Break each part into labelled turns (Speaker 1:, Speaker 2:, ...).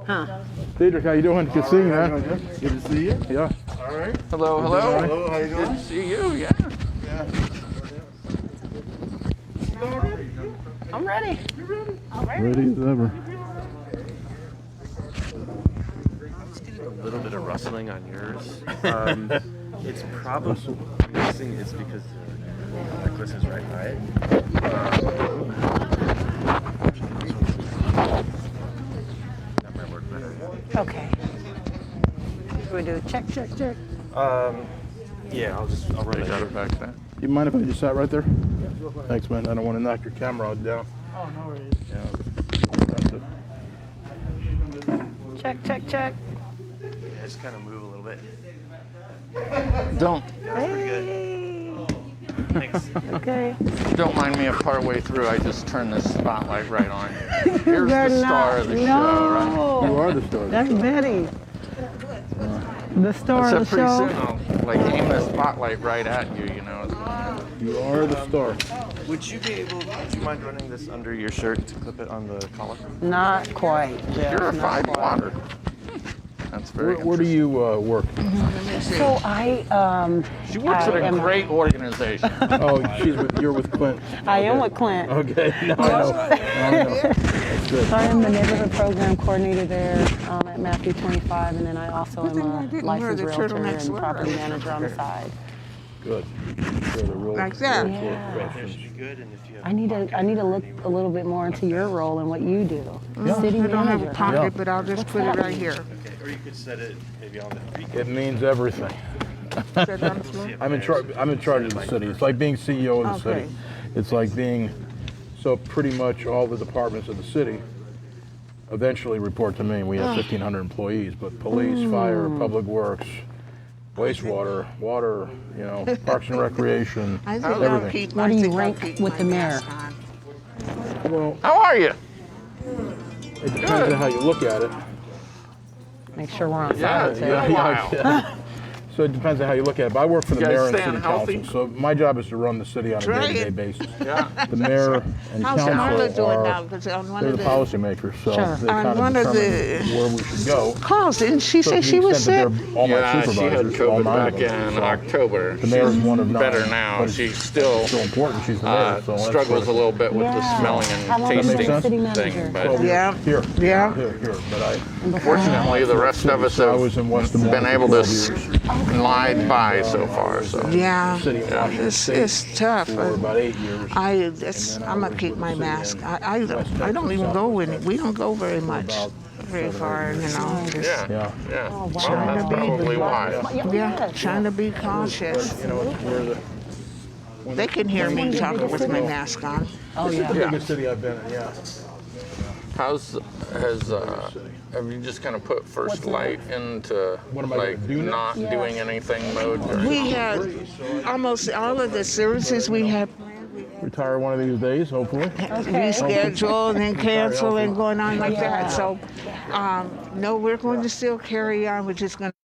Speaker 1: Huh.
Speaker 2: Cedar, how you doing? Good seeing you, man.
Speaker 3: Good to see you.
Speaker 2: Yeah.
Speaker 3: All right.
Speaker 4: Hello, hello.
Speaker 3: Hello, how you doing?
Speaker 4: Good to see you, yeah.
Speaker 1: I'm ready.
Speaker 2: Ready as ever.
Speaker 5: Let's get a little bit of rustling on yours. It's probably, I'm guessing it's because the necklace is right by it. That might work better.
Speaker 1: Okay. We do check.
Speaker 5: Yeah, I'll run it out back there.
Speaker 2: You mind if I just sat right there? Thanks, man. I don't want to knock your camera down.
Speaker 3: Oh, no worries.
Speaker 2: Yeah. That's it.
Speaker 1: Check.
Speaker 5: Yeah, just kind of move a little bit.
Speaker 4: Don't
Speaker 5: That's pretty good. Thanks.
Speaker 1: Okay.
Speaker 4: don't mind me if part way through I just turn this spotlight right on. Here's the star of the show, right?
Speaker 2: You are the star.
Speaker 1: That's Betty. The star
Speaker 4: So
Speaker 1: of the
Speaker 4: pretty
Speaker 1: show.
Speaker 4: soon I'll like aim the spotlight right at you, you know.
Speaker 2: You are the star.
Speaker 5: Would you mind running this under your shirt to clip it on the collar?
Speaker 1: Not quite. Jeff, not
Speaker 4: Purified
Speaker 1: quite.
Speaker 4: water. That's very
Speaker 2: Where do you work?
Speaker 1: So
Speaker 4: She works at a great organization.
Speaker 2: Oh, you're with Clint.
Speaker 1: I am with Clint.
Speaker 2: Okay. No, I know. That's good.
Speaker 1: So I am the neighborhood program coordinator there at Matthew 25, and then I also am a licensed realtor and property manager on the side.
Speaker 2: Good. So the role-
Speaker 6: Like that?
Speaker 1: Yeah.
Speaker 5: Should be good, and if you have
Speaker 1: I need to look a little bit more into your role and what you do.
Speaker 2: Yeah.
Speaker 1: City
Speaker 6: I don't have
Speaker 1: manager.
Speaker 6: a pocket,
Speaker 2: Yeah.
Speaker 6: but I'll just put it right here.
Speaker 5: okay, or you could set it maybe on the feet.
Speaker 2: It means everything.
Speaker 6: Set it on the floor.
Speaker 2: I'm in charge of the city. It's like being CEO of the
Speaker 6: Okay.
Speaker 2: city. It's like being, so pretty much all the departments of the city eventually report to me. We have 1,500 employees, but police, fire, public works, wastewater, water, parks and recreation,
Speaker 6: I think I'll
Speaker 2: everything.
Speaker 6: keep.
Speaker 1: Where
Speaker 6: I
Speaker 1: do you
Speaker 6: think I'll
Speaker 1: rank
Speaker 6: keep
Speaker 1: with
Speaker 6: my
Speaker 1: the mayor?
Speaker 6: mask on.
Speaker 2: Well,
Speaker 4: How are you?
Speaker 2: it depends on how you look at it.
Speaker 1: Make sure we're on
Speaker 4: Yeah,
Speaker 1: file too.
Speaker 4: yeah.
Speaker 2: So it depends on how you look at it. But I work for the
Speaker 4: You guys
Speaker 2: mayor and
Speaker 4: staying
Speaker 2: city
Speaker 4: healthy?
Speaker 2: council. So my job is to run the city on a
Speaker 6: Try
Speaker 2: day-to-day
Speaker 6: it.
Speaker 2: basis.
Speaker 4: Yeah.
Speaker 2: The mayor and
Speaker 6: How's Marla
Speaker 2: council
Speaker 6: doing now?
Speaker 2: are,
Speaker 6: Because on one
Speaker 2: they're
Speaker 6: of
Speaker 2: the
Speaker 6: the
Speaker 2: policymakers, so
Speaker 1: Sure.
Speaker 2: they
Speaker 6: On
Speaker 2: kind
Speaker 6: one
Speaker 2: of
Speaker 6: of
Speaker 2: determine where we should go.
Speaker 6: calls, didn't she
Speaker 2: So
Speaker 6: say
Speaker 2: to the
Speaker 6: she was
Speaker 2: extent that
Speaker 6: sick?
Speaker 2: they're all my
Speaker 4: Yeah, she had
Speaker 2: supervisors, all
Speaker 4: COVID
Speaker 2: nine
Speaker 4: back
Speaker 2: of them.
Speaker 4: in
Speaker 2: So
Speaker 4: October.
Speaker 2: the mayor's one of nine.
Speaker 4: Better now.
Speaker 2: but
Speaker 4: She's
Speaker 2: it's
Speaker 4: still
Speaker 2: so important. She's the mayor. So that's
Speaker 4: struggles a
Speaker 2: critical.
Speaker 4: little bit with the
Speaker 1: Yeah.
Speaker 4: smelling
Speaker 1: How
Speaker 4: and
Speaker 1: long have you
Speaker 4: tasting
Speaker 1: been city
Speaker 4: thing,
Speaker 1: manager?
Speaker 4: but
Speaker 6: Yeah.
Speaker 2: Here.
Speaker 6: Yeah.
Speaker 2: Here. But
Speaker 4: fortunately the rest of us
Speaker 2: I
Speaker 4: have
Speaker 2: was in West Des Moines
Speaker 4: been
Speaker 2: for
Speaker 4: able to
Speaker 2: 12 years.
Speaker 4: glide by so far. So
Speaker 6: Yeah.
Speaker 2: City of Washington
Speaker 6: It's
Speaker 2: State
Speaker 6: tough.
Speaker 2: for about 8 years.
Speaker 6: I'm gonna
Speaker 2: was
Speaker 6: keep
Speaker 2: with
Speaker 6: my
Speaker 2: the city
Speaker 6: mask.
Speaker 2: in
Speaker 6: I
Speaker 2: West
Speaker 6: don't
Speaker 2: Texas,
Speaker 6: even go
Speaker 2: Southwest
Speaker 6: in it. We
Speaker 2: Texas
Speaker 6: don't go very much,
Speaker 2: about
Speaker 6: very
Speaker 2: 7 or
Speaker 6: far.
Speaker 2: 8 years.
Speaker 6: Just,
Speaker 1: Nice.
Speaker 2: Yeah.
Speaker 4: yeah,
Speaker 1: Oh, wow.
Speaker 4: well, that's probably why.
Speaker 6: yeah, trying to be cautious.
Speaker 2: You know, it's where the
Speaker 6: They can hear me talking with my mask on.
Speaker 1: Oh, yeah.
Speaker 2: biggest city I've been in, yeah.
Speaker 4: Have you just kind of put first light into
Speaker 2: What am I
Speaker 4: like
Speaker 2: gonna do now?
Speaker 4: not doing anything mode? Or
Speaker 6: We had almost all of the services we had
Speaker 2: Retire one of these days, hopefully.
Speaker 6: rescheduled and then canceled and going on like that. So, no, we're going to still carry on. We're just going to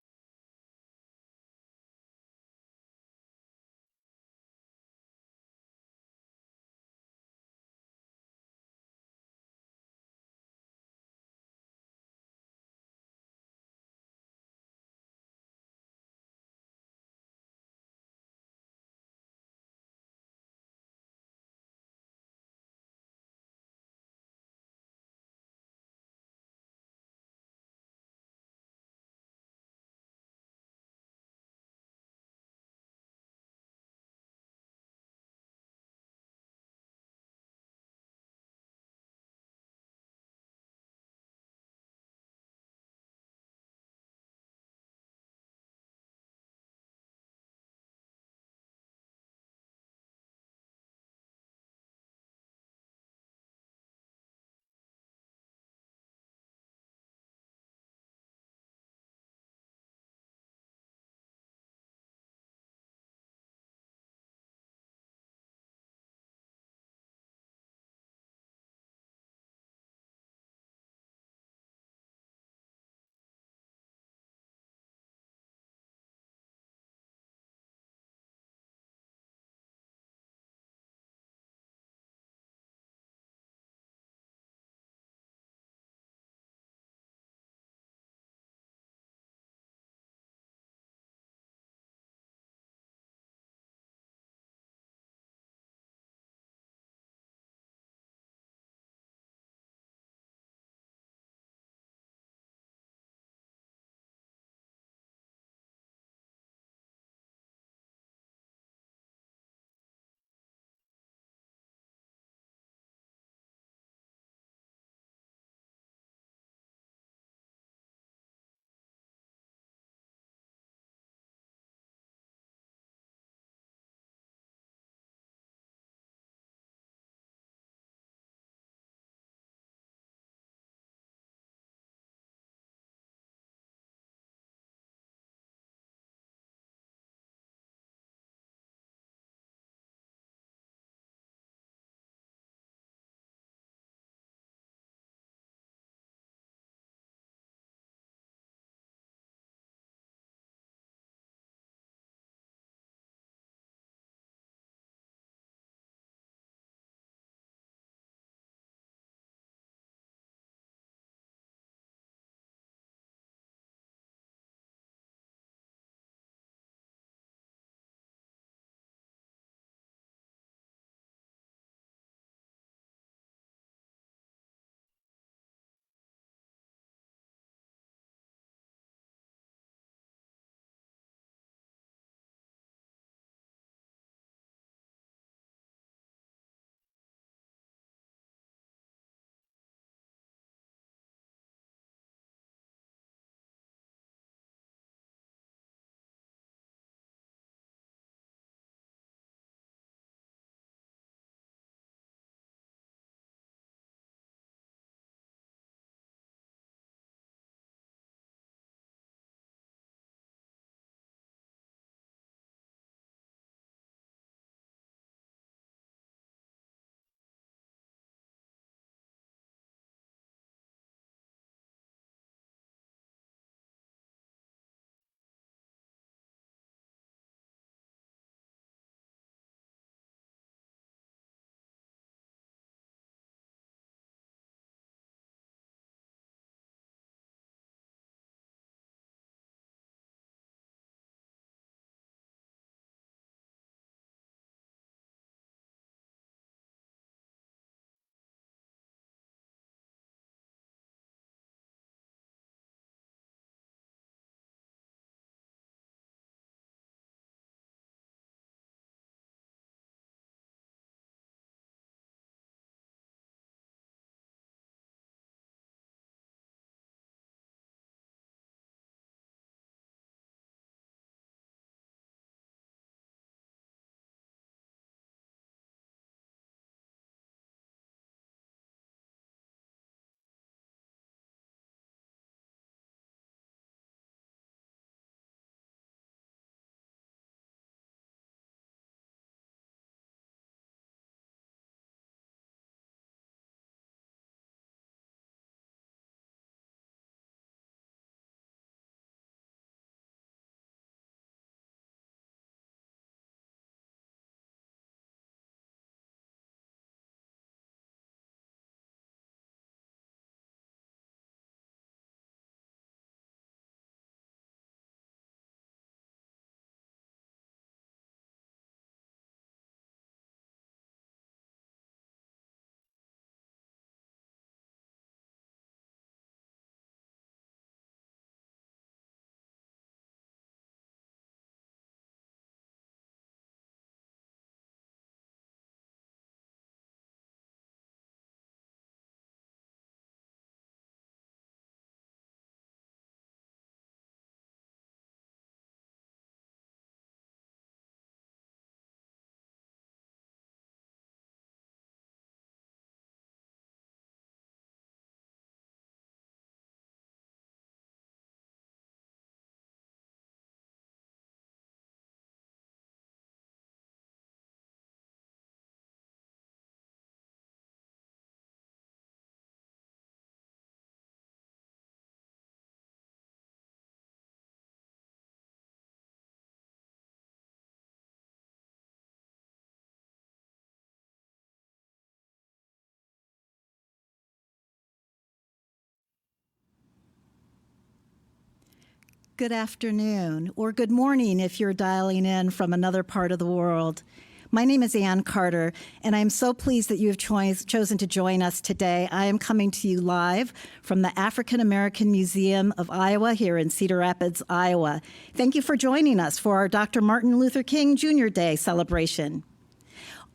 Speaker 7: Good afternoon, or good morning if you're dialing in from another part of the world. My name is Ann Carter, and I'm so pleased that you have chosen to join us today. I am coming to you live from the African American Museum of Iowa here in Cedar Rapids, Iowa. Thank you for joining us for our Dr. Martin Luther King Jr. Day celebration.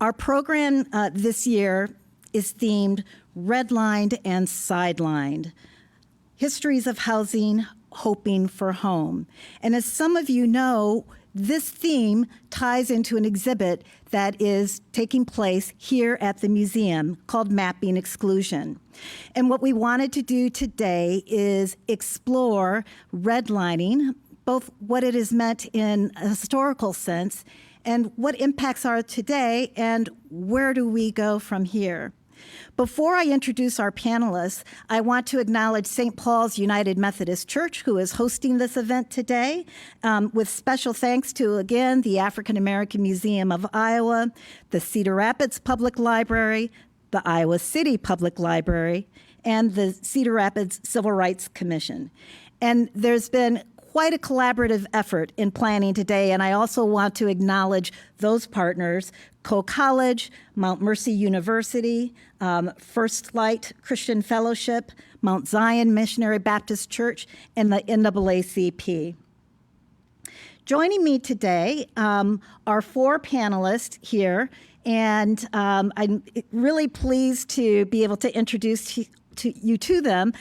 Speaker 7: Our program this year is themed Redlined and Sidelined, Histories of Housing, Hoping for Home. And as some of you know, this theme ties into an exhibit that is taking place here at the museum called Mapping Exclusion. And what we wanted to do today is explore redlining, both what it has meant in a historical sense and what impacts are today and where do we go from here. Before I introduce our panelists, I want to acknowledge St. Paul's United Methodist Church, who is hosting this event today, with special thanks to, again, the African American Museum of Iowa, the Cedar Rapids Public Library, the Iowa City Public Library, and the Cedar Rapids Civil Rights Commission. And there's been quite a collaborative effort in planning today, and I also want to acknowledge those partners: Coe College, Mount Mercy University, First Light Christian Fellowship, Mount Zion Missionary Baptist Church, and the NAACP. Joining me today are four panelists here, and I'm really pleased to be able to introduce you to them.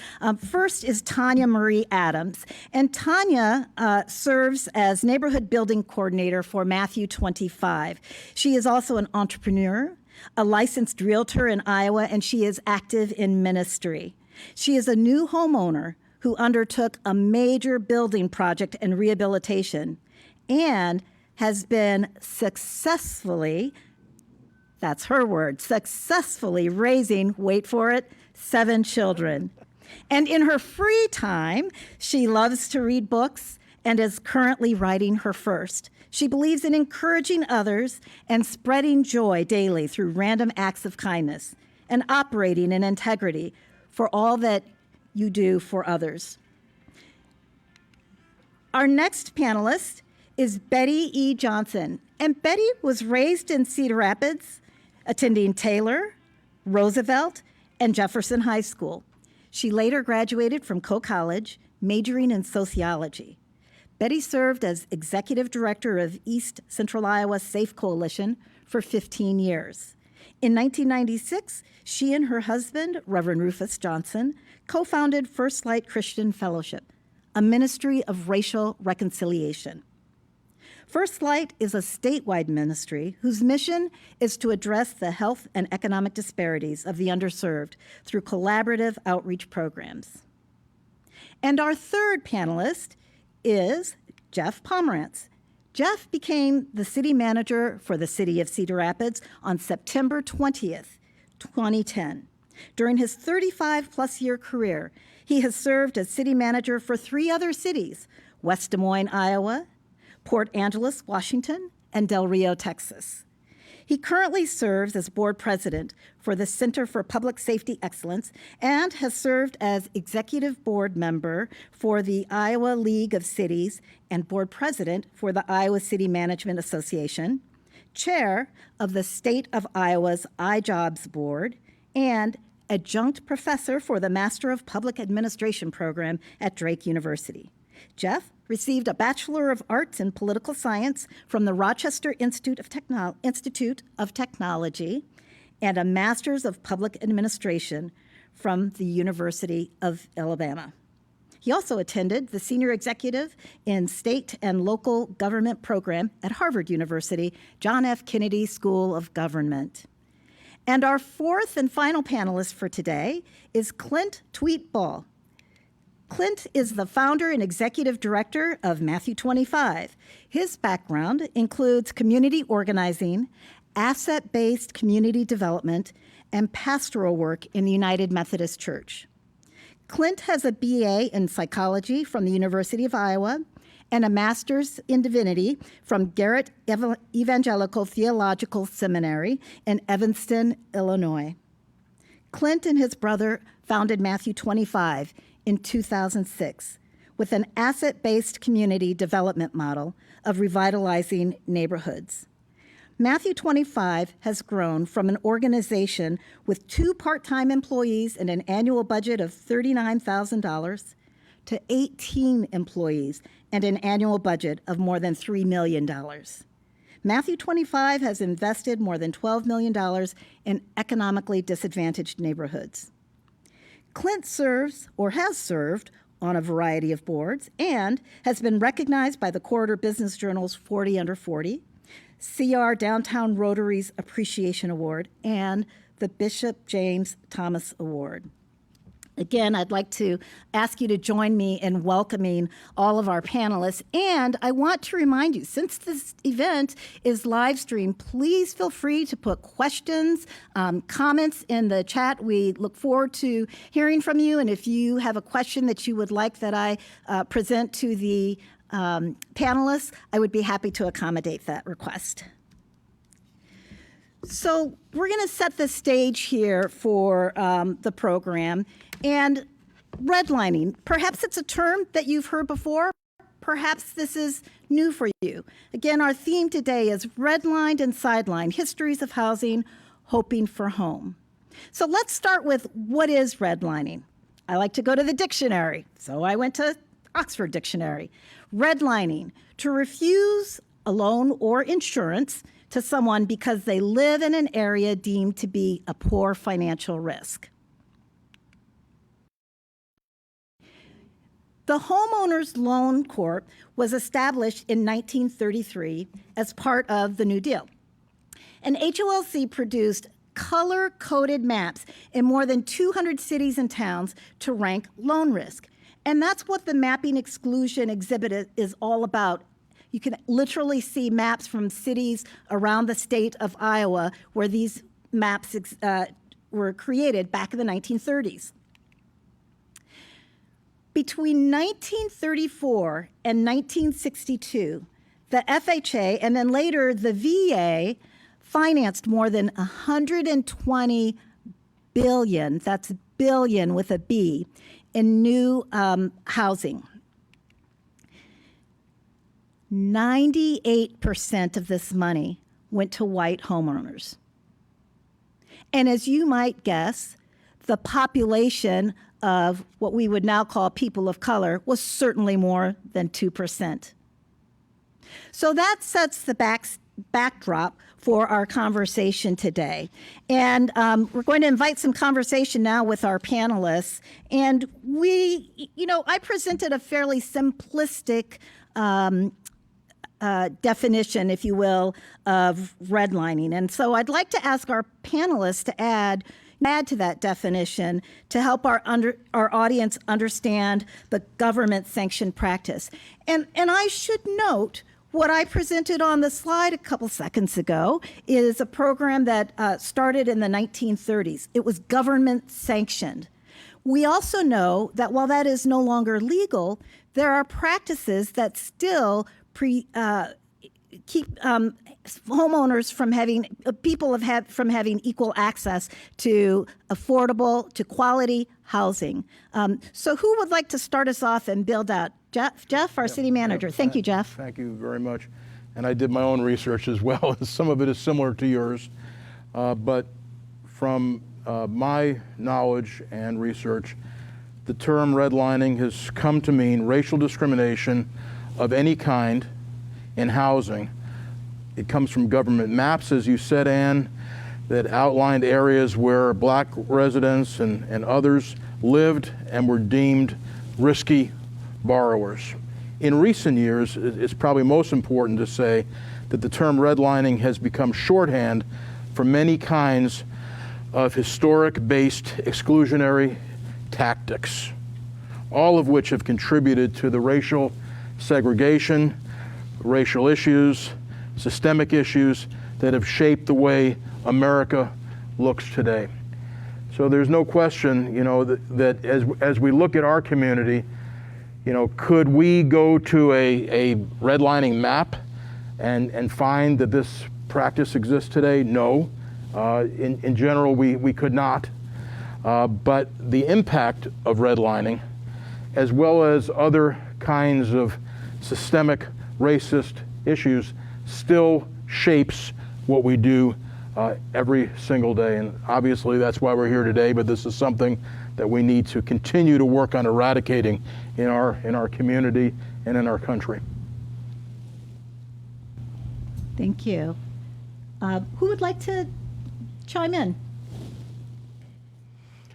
Speaker 7: First is Tonyamarie Adams, and Tanya serves as Neighborhood Building Coordinator for Matthew 25. She is also an entrepreneur, a licensed realtor in Iowa, and she is active in ministry. She is a new homeowner who undertook a major building project and rehabilitation and has been successfully, that's her word, successfully raising, wait for it, 7 children. And in her free time, she loves to read books and is currently writing her first. She believes in encouraging others and spreading joy daily through random acts of kindness and operating in integrity for all that you do for others. Our next panelist is Betty E. Johnson. And Betty was raised in Cedar Rapids, attending Taylor, Roosevelt, and Jefferson High School. She later graduated from Coe College, majoring in sociology. Betty served as executive director of East Central Iowa Safe Coalition for 15 years. In 1996, she and her husband, Reverend Rufus Johnson, co-founded First Light Christian Fellowship, a ministry of racial reconciliation. First Light is a statewide ministry whose mission is to address the health and economic disparities of the underserved through collaborative outreach programs. And our third panelist is Jeff Pomerantz. Jeff became the city manager for the city of Cedar Rapids on September 20th, 2010. During his 35-plus-year career, he has served as city manager for 3 other cities: West Des Moines, Iowa, Port Angeles, Washington, and Del Rio, Texas. He currently serves as board president for the Center for Public Safety Excellence and has served as executive board member for the Iowa League of Cities and board president for the Iowa City Management Association, chair of the State of Iowa's iJobs Board, and adjunct professor for the Master of Public Administration program at Drake University. Jeff received a Bachelor of Arts in Political Science from the Rochester Institute of Technology and a Master's of Public Administration from the University of Alabama. He also attended the Senior Executive in State and Local Government program at Harvard University, John F. Kennedy School of Government. And our fourth and final panelist for today is Clint Twedt-Ball. Clint is the founder and executive director of Matthew 25. His background includes community organizing, asset-based community development, and pastoral work in the United Methodist Church. Clint has a BA in psychology from the University of Iowa and a master's in divinity from Garrett Evangelical Theological Seminary in Evanston, Illinois. Clint and his brother founded Matthew 25 in 2006, with an asset-based community development model of revitalizing neighborhoods. Matthew 25 has grown from an organization with 2 part-time employees and an annual budget of $39,000 to 18 employees and an annual budget of more than $3 million. Matthew 25 has invested more than $12 million in economically disadvantaged neighborhoods. Clint serves, or has served, on a variety of boards and has been recognized by the Corridor Business Journal's 40 Under 40, CR Downtown Rotary's Appreciation Award, and the Bishop James Thomas Award. Again, I'd like to ask you to join me in welcoming all of our panelists. And I want to remind you, since this event is live streamed, please feel free to put questions, comments in the chat. We look forward to hearing from you. And if you have a question that you would like that I present to the panelists, I would be happy to accommodate that request. So we're going to set the stage here for the program. And redlining, perhaps it's a term that you've heard before. Perhaps this is new for you. Again, our theme today is redlined and sidelined, histories of housing, hoping for home. So let's start with what is redlining. I like to go to the dictionary, so I went to Oxford Dictionary. Redlining, to refuse a loan or insurance to someone because they live in an area deemed to be a poor financial risk. The Homeowners Loan Corp was established in 1933 as part of the New Deal. And HOLC produced color-coded maps in more than 200 cities and towns to rank loan risk. And that's what the mapping exclusion exhibit is all about. You can literally see maps from cities around the state of Iowa where these maps were created back in the 1930s. Between 1934 and 1962, the FHA and then later the VA financed more than $120 billion, that's billion with a B, in new housing. 98% of this money went to white homeowners. And as you might guess, the population of what we would now call people of color was certainly more than 2%. So that sets the backdrop for our conversation today. And we're going to invite some conversation now with our panelists. And I presented a fairly simplistic definition, if you will, of redlining. And so I'd like to ask our panelists to add to that definition to help our audience understand the government-sanctioned practice. And I should note, what I presented on the slide a couple seconds ago is a program that started in the 1930s. It was government-sanctioned. We also know that while that is no longer legal, there are practices that still keep homeowners from having equal access to affordable, to quality housing. So who would like to start us off and build out? Jeff, our city manager. Thank you, Jeff.
Speaker 2: Thank you very much. And I did my own research as well. Some of it is similar to yours. But from my knowledge and research, the term redlining has come to mean racial discrimination of any kind in housing. It comes from government maps, as you said, Ann, that outlined areas where black residents and others lived and were deemed risky borrowers. In recent years, it's probably most important to say that the term redlining has become shorthand for many kinds of historic-based exclusionary tactics, all of which have contributed to the racial segregation, racial issues, systemic issues that have shaped the way America looks today. So there's no question, that as we look at our community, could we go to a redlining map and find that this practice exists today? No. In general, we could not. But the impact of redlining, as well as other kinds of systemic racist issues still shapes what we do every single day. And obviously that's why we're here today, but this is something that we need to continue to work on eradicating in our community and in our country.
Speaker 7: Thank you. Who would like to chime in?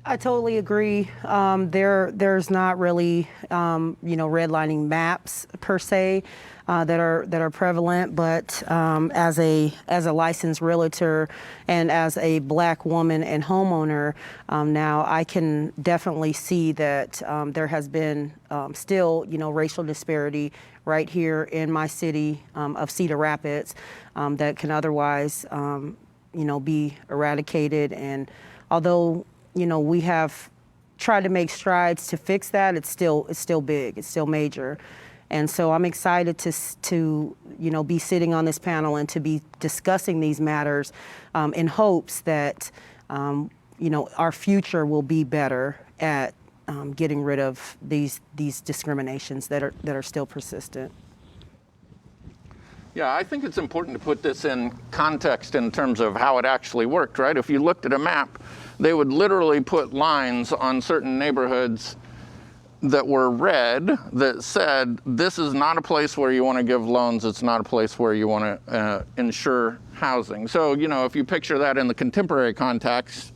Speaker 1: I totally agree. There's not really, redlining maps per se that are prevalent, but as a licensed realtor and as a Black woman and homeowner, now I can definitely see that there has been still, racial disparity right here in my city of Cedar Rapids that can otherwise, be eradicated. And although we have tried to make strides to fix that, it's still big, it's still major. And so I'm excited to be sitting on this panel and to be discussing these matters in hopes that, our future will be better at getting rid of these discriminations that are still persistent.
Speaker 4: Yeah, I think it's important to put this in context in terms of how it actually worked, right? If you looked at a map, they would literally put lines on certain neighborhoods that were red that said, this is not a place where you want to give loans, it's not a place where you want to insure housing. So, if you picture that in the contemporary context,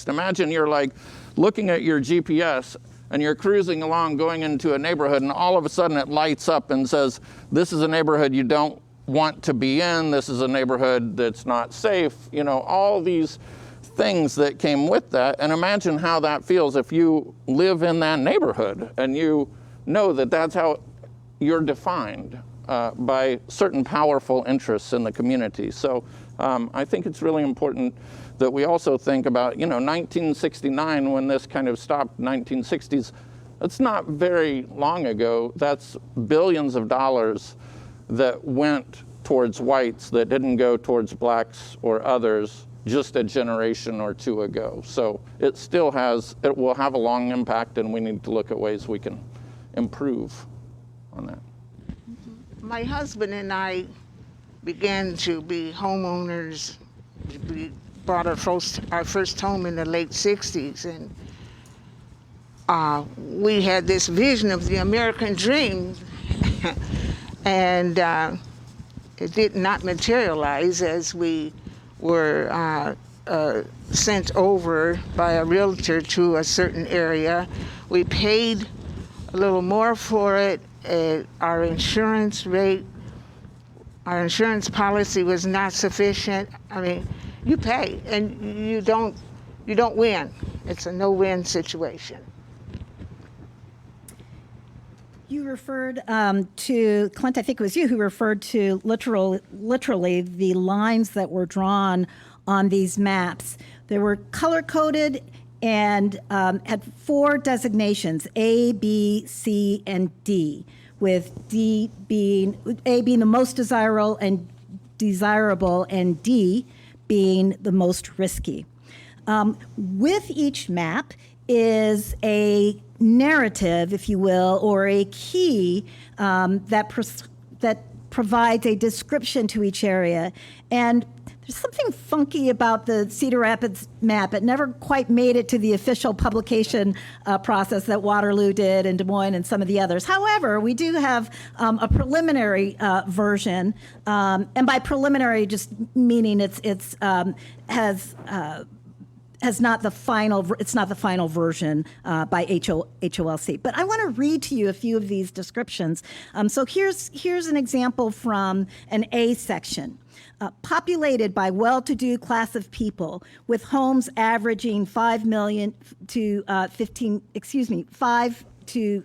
Speaker 4: imagine you're like looking at your GPS and you're cruising along going into a neighborhood and all of a sudden it lights up and says, this is a neighborhood you don't want to be in, this is a neighborhood that's not safe, all these things that came with that. And imagine how that feels if you live in that neighborhood and you know that that's how you're defined by certain powerful interests in the community. So I think it's really important that we also think about, 1969 when this kind of stopped, 1960s, that's not very long ago. That's billions of dollars that went towards whites that didn't go towards blacks or others just a generation or two ago. So it will have a long impact, and we need to look at ways we can improve on that.
Speaker 6: My husband and I began to be homeowners. We bought our first home in the late 60s, and we had this vision of the American dream, and it did not materialize as we were sent over by a realtor to a certain area. We paid a little more for it. Our insurance policy was not sufficient. I mean, you pay and you don't win. It's a no-win situation.
Speaker 7: You referred to, Clint, I think it was you who referred to literally the lines that were drawn on these maps. They were color-coded and had 4 designations, A, B, C, and D, with A being the most desirable and D being the most risky. With each map is a narrative, if you will, or a key that provides a description to each area. And there's something funky about the Cedar Rapids map. It never quite made it to the official publication process that Waterloo did and Des Moines and some of the others. However, we do have a preliminary version, and by preliminary just meaning it's not the final version by HOLC. But I want to read to you a few of these descriptions. So here's an example from an A section. Populated by well-to-do class of people with homes averaging 5 to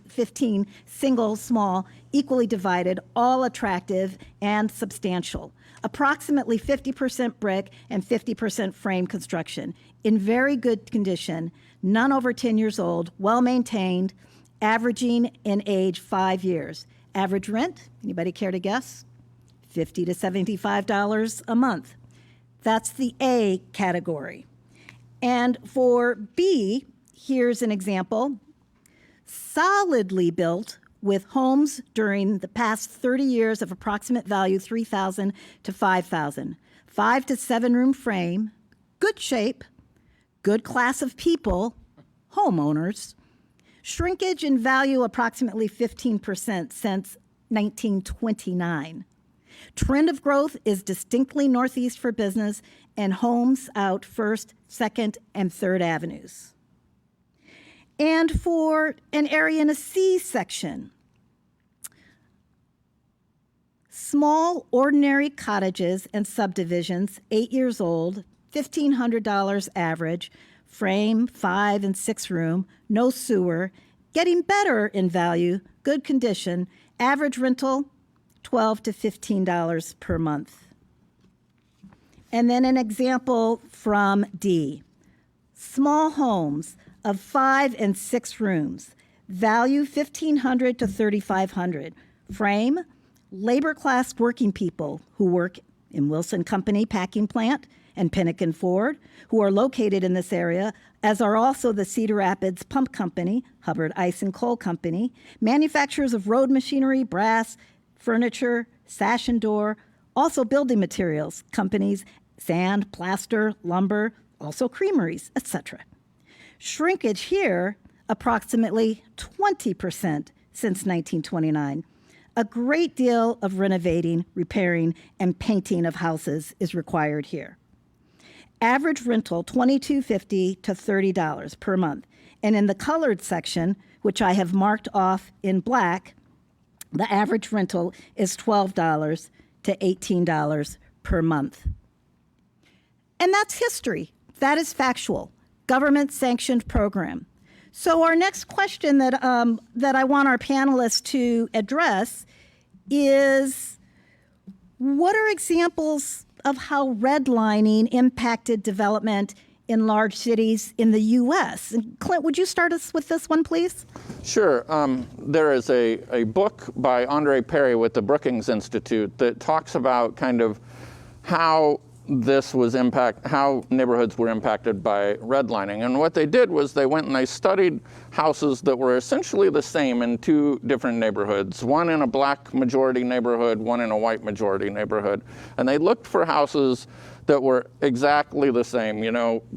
Speaker 7: 15 single, small, equally divided, all attractive and substantial. Approximately 50% brick and 50% frame construction. In very good condition, none over 10 years old, well-maintained, averaging in age 5 years. Average rent, anybody care to guess? $50 to $75 a month. That's the A category. And for B, here's an example. Solidly built with homes during the past 30 years of approximate value $3,000 to $5,000. 5 to 7 room frame, good shape, good class of people, homeowners. Shrinkage in value approximately 15% since 1929. Trend of growth is distinctly northeast for business and homes out 1st, 2nd, and 3rd Avenues. And for an area in a C section, small ordinary cottages and subdivisions, 8 years old, $1,500 average, frame, 5 and 6 room, no sewer, getting better in value, good condition, average rental, $12 to $15 per month. And then an example from D. Small homes of 5 and 6 rooms, value $1,500 to $3,500. Frame, labor class working people who work in Wilson Company Packing Plant and Pinnacle Ford, who are located in this area, as are also the Cedar Rapids Pump Company, Hubbard Ice and Coal Company, manufacturers of road machinery, brass, furniture, sash and door, also building materials companies, sand, plaster, lumber, also creameries, etc. Shrinkage here, approximately 20% since 1929. A great deal of renovating, repairing, and painting of houses is required here. Average rental, $22.50 to $30 per month. And in the colored section, which I have marked off in black, the average rental is $12 to $18 per month. And that's history. That is factual. Government-sanctioned program. So our next question that I want our panelists to address is, what are examples of how redlining impacted development in large cities in the U.S.? And Clint, would you start us with this one, please?
Speaker 4: Sure. There is a book by Andre Perry with the Brookings Institute that talks about kind of how how neighborhoods were impacted by redlining. And what they did was they went and they studied houses that were essentially the same in 2 different neighborhoods, one in a black majority neighborhood, one in a white majority neighborhood. And they looked for houses that were exactly the same,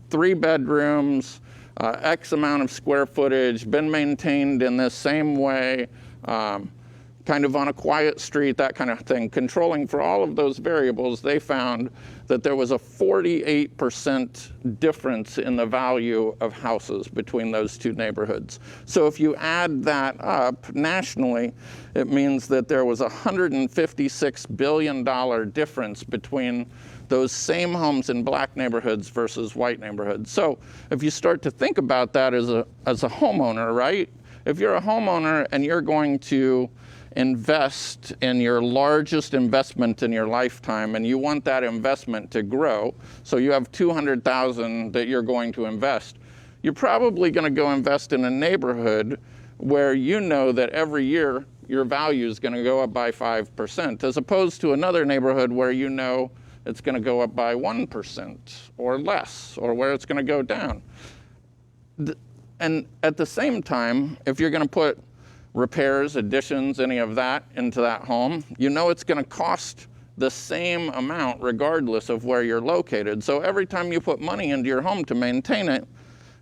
Speaker 4: 3 bedrooms, X amount of square footage, been maintained in this same way, kind of on a quiet street, that kind of thing. Controlling for all of those variables, they found that there was a 48% difference in the value of houses between those 2 neighborhoods. So if you add that up nationally, it means that there was a $156 billion difference between those same homes in black neighborhoods versus white neighborhoods. So if you start to think about that as a homeowner, right? If you're a homeowner and you're going to invest in your largest investment in your lifetime, and you want that investment to grow, so you have $200,000 that you're going to invest, you're probably going to go invest in a neighborhood where you know that every year your value is going to go up by 5%, as opposed to another neighborhood where you know it's going to go up by 1% or less, or where it's going to go down. And at the same time, if you're going to put repairs, additions, any of that into that home, you know it's going to cost the same amount regardless of where you're located. So every time you put money into your home to maintain it,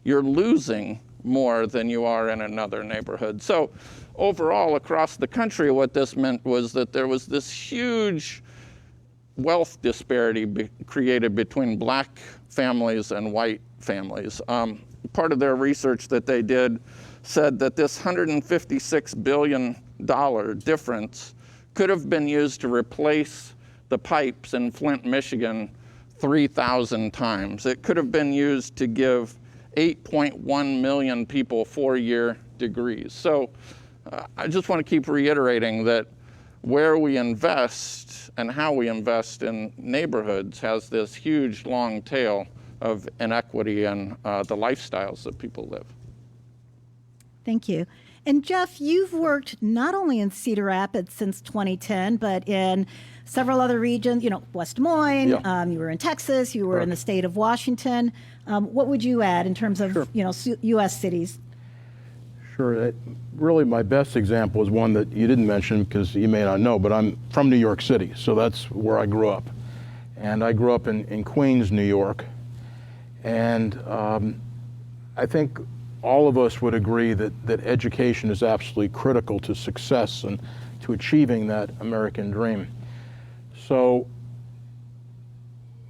Speaker 4: you're losing more than you are in another neighborhood. So overall, across the country, what this meant was that there was this huge wealth disparity created between black families and white families. Part of their research that they did said that this $156 billion difference could have been used to replace the pipes in Flint, Michigan 3,000 times. It could have been used to give 8.1 million people 4-year degrees. So I just want to keep reiterating that where we invest and how we invest in neighborhoods has this huge long tail of inequity and the lifestyles that people live.
Speaker 7: Thank you. And Jeff, you've worked not only in Cedar Rapids since 2010, but in several other regions, West Des Moines,
Speaker 2: Yeah.
Speaker 7: You were in Texas, you were in
Speaker 2: Correct.
Speaker 7: the state of Washington. What would you add in terms of,
Speaker 2: Sure.
Speaker 7: U.S. cities?
Speaker 2: Sure. Really, my best example is one that you didn't mention because you may not know, but I'm from New York City, so that's where I grew up. And I grew up in Queens, New York. And I think all of us would agree that education is absolutely critical to success and to achieving that American dream. So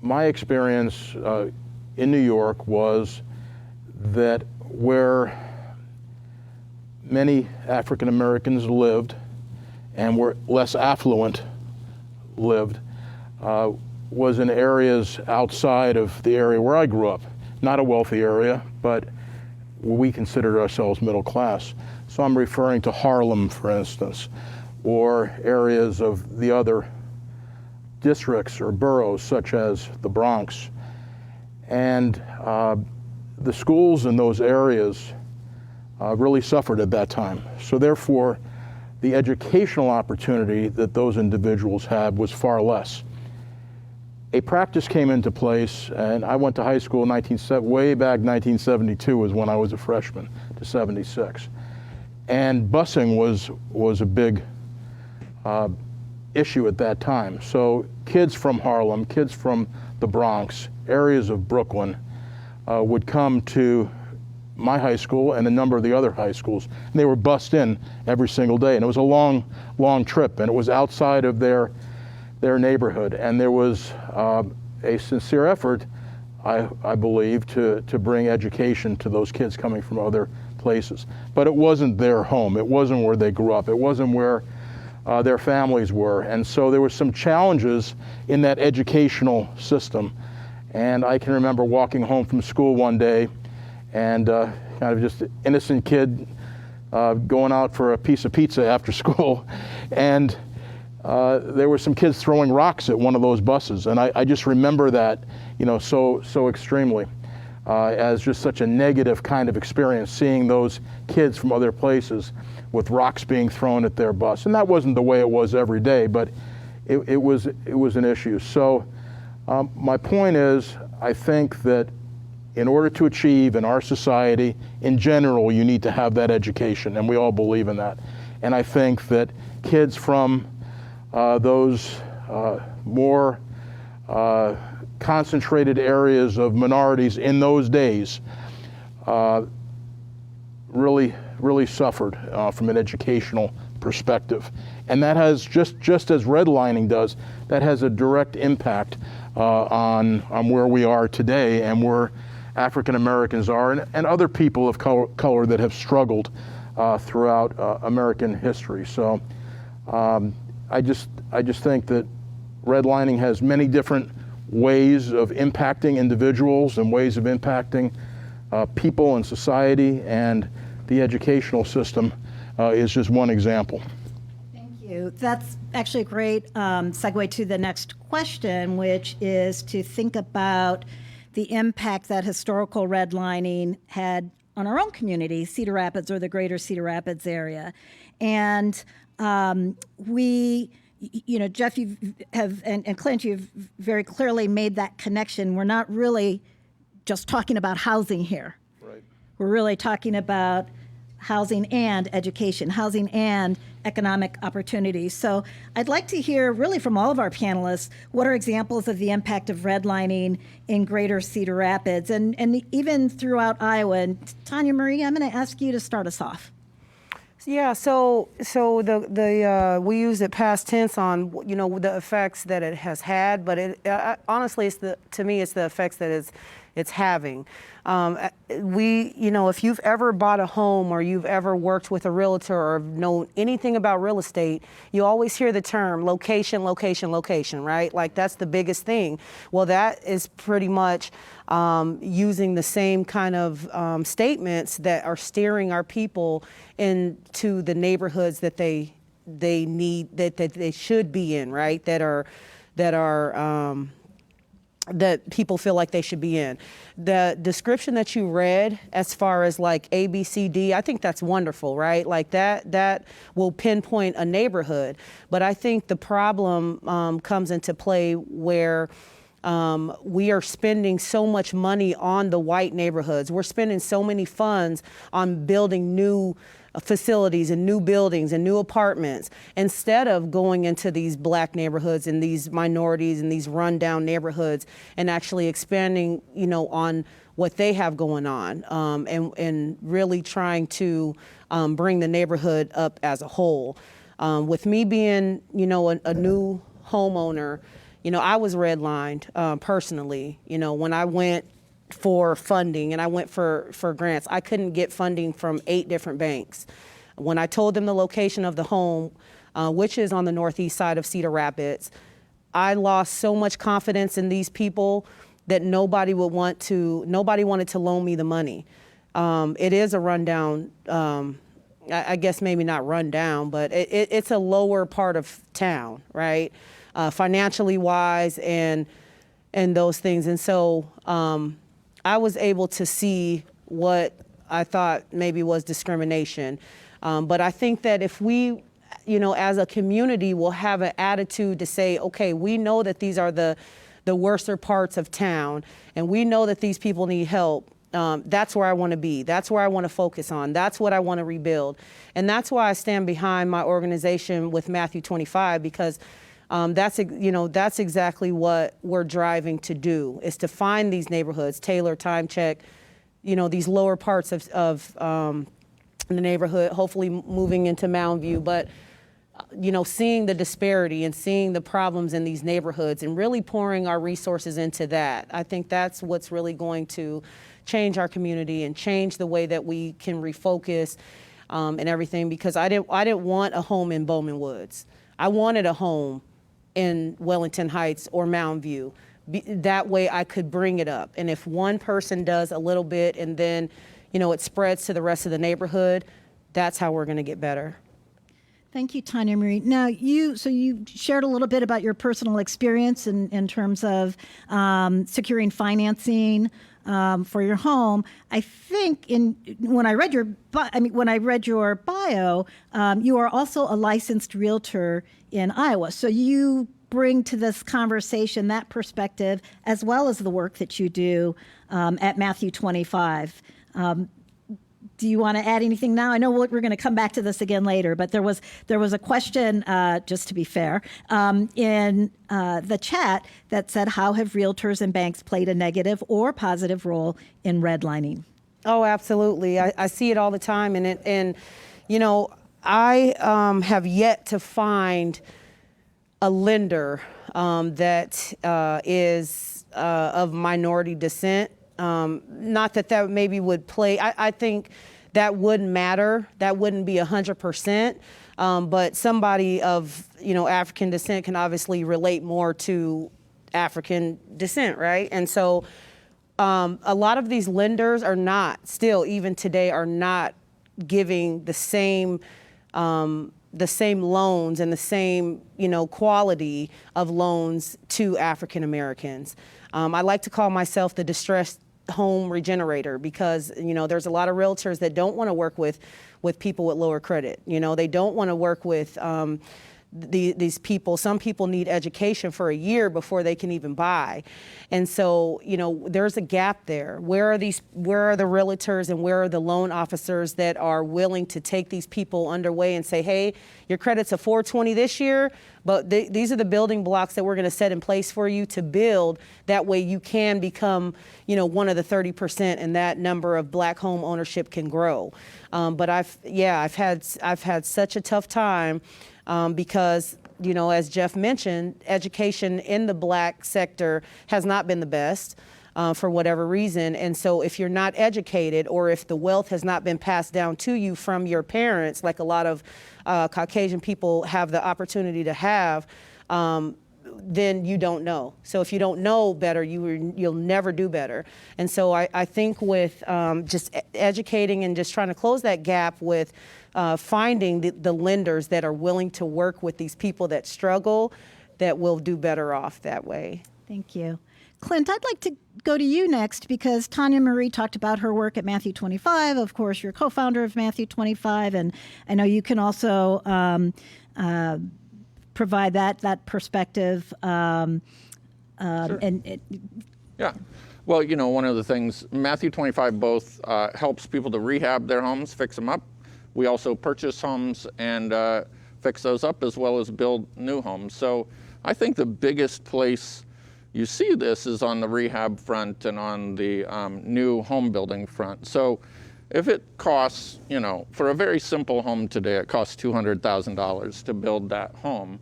Speaker 2: my experience in New York was that where many African Americans lived and were less affluent lived was in areas outside of the area where I grew up. Not a wealthy area, but we considered ourselves middle class. So I'm referring to Harlem, for instance, or areas of the other districts or boroughs such as the Bronx. And the schools in those areas really suffered at that time. So therefore, the educational opportunity that those individuals had was far less. A practice came into place, and I went to high school in way back 1972 was when I was a freshman to 76. And busing was a big issue at that time. So kids from Harlem, kids from the Bronx, areas of Brooklyn would come to my high school and a number of the other high schools, and they were bussed in every single day. And it was a long, long trip, and it was outside of their neighborhood. And there was a sincere effort, I believe, to bring education to those kids coming from other places. But it wasn't their home. It wasn't where they grew up. It wasn't where their families were. And so there were some challenges in that educational system. And I can remember walking home from school one day and kind of just an innocent kid going out for a piece of pizza after school. And there were some kids throwing rocks at one of those buses. And I just remember that, so extremely as just such a negative kind of experience, seeing those kids from other places with rocks being thrown at their bus. And that wasn't the way it was every day, but it was an issue. So my point is, I think that in order to achieve in our society, in general, you need to have that education, and we all believe in that. And I think that kids from those more concentrated areas of minorities in those days really suffered from an educational perspective. And that has, just as redlining does, that has a direct impact on where we are today and where African Americans are and other people of color that have struggled throughout American history. So I just think that redlining has many different ways of impacting individuals and ways of impacting people and society, and the educational system is just one example.
Speaker 7: Thank you. That's actually a great segue to the next question, which is to think about the impact that historical redlining had on our own community, Cedar Rapids or the greater Cedar Rapids area. And Jeff, and Clint, you've very clearly made that connection. We're not really just talking about housing here.
Speaker 2: Right.
Speaker 7: We're really talking about housing and education, housing and economic opportunities. So I'd like to hear really from all of our panelists, what are examples of the impact of redlining in greater Cedar Rapids and even throughout Iowa? And Tonyamarie, I'm going to ask you to start us off.
Speaker 1: Yeah, so the we use it past tense on the effects that it has had, but honestly, to me it's the effects that it's having. If you've ever bought a home or you've ever worked with a realtor or known anything about real estate, you always hear the term location, location, location, right? Like that's the biggest thing. Well, that is pretty much using the same kind of statements that are steering our people into the neighborhoods that they need, that they should be in, right? That people feel like they should be in. The description that you read as far as like A, B, C, D, I think that's wonderful, right? Like that will pinpoint a neighborhood. But I think the problem comes into play where We are spending so much money on the white neighborhoods. We're spending so many funds on building new facilities and new buildings and new apartments instead of going into these black neighborhoods and these minorities and these rundown neighborhoods and actually expanding, on what they have going on, and really trying to bring the neighborhood up as a whole. With me being, a new homeowner, I was redlined personally. When I went for funding and I went for grants, I couldn't get funding from 8 different banks. When I told them the location of the home, which is on the northeast side of Cedar Rapids, I lost so much confidence in these people that nobody wanted to loan me the money. It is a rundown, I guess maybe not rundown, but it's a lower part of town, right? Financially wise and those things. And so I was able to see what I thought maybe was discrimination. But I think that if we, as a community will have an attitude to say, okay, we know that these are the worser parts of town, and we know that these people need help. That's where I want to be. That's where I want to focus on. That's what I want to rebuild. And that's why I stand behind my organization with Matthew 25, because that's exactly what we're driving to do, is to find these neighborhoods, tailor, time check, these lower parts of the neighborhood, hopefully moving into Mountain View, but seeing the disparity and seeing the problems in these neighborhoods and really pouring our resources into that. I think that's what's really going to change our community and change the way that we can refocus and everything, because I didn't want a home in Bowman Woods. I wanted a home in Wellington Heights or Mountain View. That way I could bring it up. And if one person does a little bit and then, it spreads to the rest of the neighborhood, that's how we're going to get better.
Speaker 7: Thank you, Tonyamarie. Now, you shared a little bit about your personal experience in terms of securing financing for your home. I think when I read your bio, you are also a licensed realtor in Iowa. So you bring to this conversation that perspective as well as the work that you do at Matthew 25. Do you want to add anything now? I know we're going to come back to this again later, but there was a question, just to be fair, in the chat that said, how have realtors and banks played a negative or positive role in redlining?
Speaker 1: Oh, absolutely. I see it all the time. And I have yet to find a lender that is of minority descent. Not that maybe would play. I think that wouldn't matter. That wouldn't be 100%. But somebody of African descent can obviously relate more to African descent, right? And so a lot of these lenders are not still even today are not giving the same loans and the same quality of loans to African Americans. I like to call myself the distressed home regenerator, because there's a lot of realtors that don't want to work with people with lower credit. They don't want to work with these people. Some people need education for a year before they can even buy. And so, there's a gap there. Where are the realtors and where are the loan officers that are willing to take these people underway and say, hey, your credit's a 420 this year, but these are the building blocks that we're going to set in place for you to build. That way you can become, one of the 30%, and that number of black home ownership can grow. But I've had such a tough time because, as Jeff mentioned, education in the black sector has not been the best for whatever reason. And so if you're not educated, or if the wealth has not been passed down to you from your parents, like a lot of Caucasian people have the opportunity to have, then you don't know. So if you don't know better, you'll never do better. And so I think with just educating and just trying to close that gap with finding the lenders that are willing to work with these people that struggle, that will do better off that way.
Speaker 7: Thank you. Clint, I'd like to go to you next, because Tonyamarie talked about her work at Matthew 25. Of course, you're co-founder of Matthew 25, and I know you can also provide that perspective And
Speaker 4: Yeah. Well, you know, one of the things, Matthew 25 both helps people to rehab their homes, fix them up. We also purchase homes and fix those up as well as build new homes. So I think the biggest place you see this is on the rehab front and on the new home building front. So if it costs, you know, for a very simple home today, it costs $200,000 to build that home.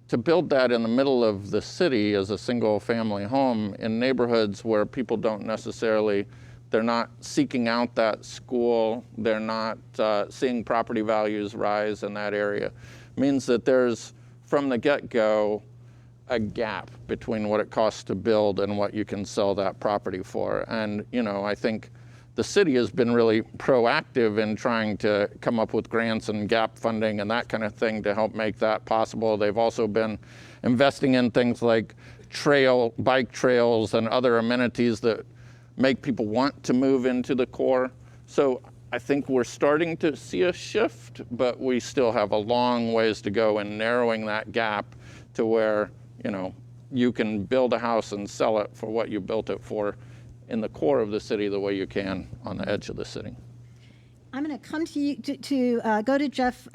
Speaker 4: To build that in the middle of the city as a single family home in neighborhoods where people don't necessarily, they're not seeking out that school, they're not seeing property values rise in that area, means that there's, from the get-go, a gap between what it costs to build and what you can sell that property for. And, you know, I think the city has been really proactive in trying to come up with grants and gap funding and that kind of thing to help make that possible. They've also been investing in things like bike trails and other amenities that make people want to move into the core. So I think we're starting to see a shift, but we still have a long ways to go in narrowing that gap to where, you know, you can build a house and sell it for what you built it for in the core of the city the way you can on the edge of the city.
Speaker 7: I'm going to come to you to go to Jeff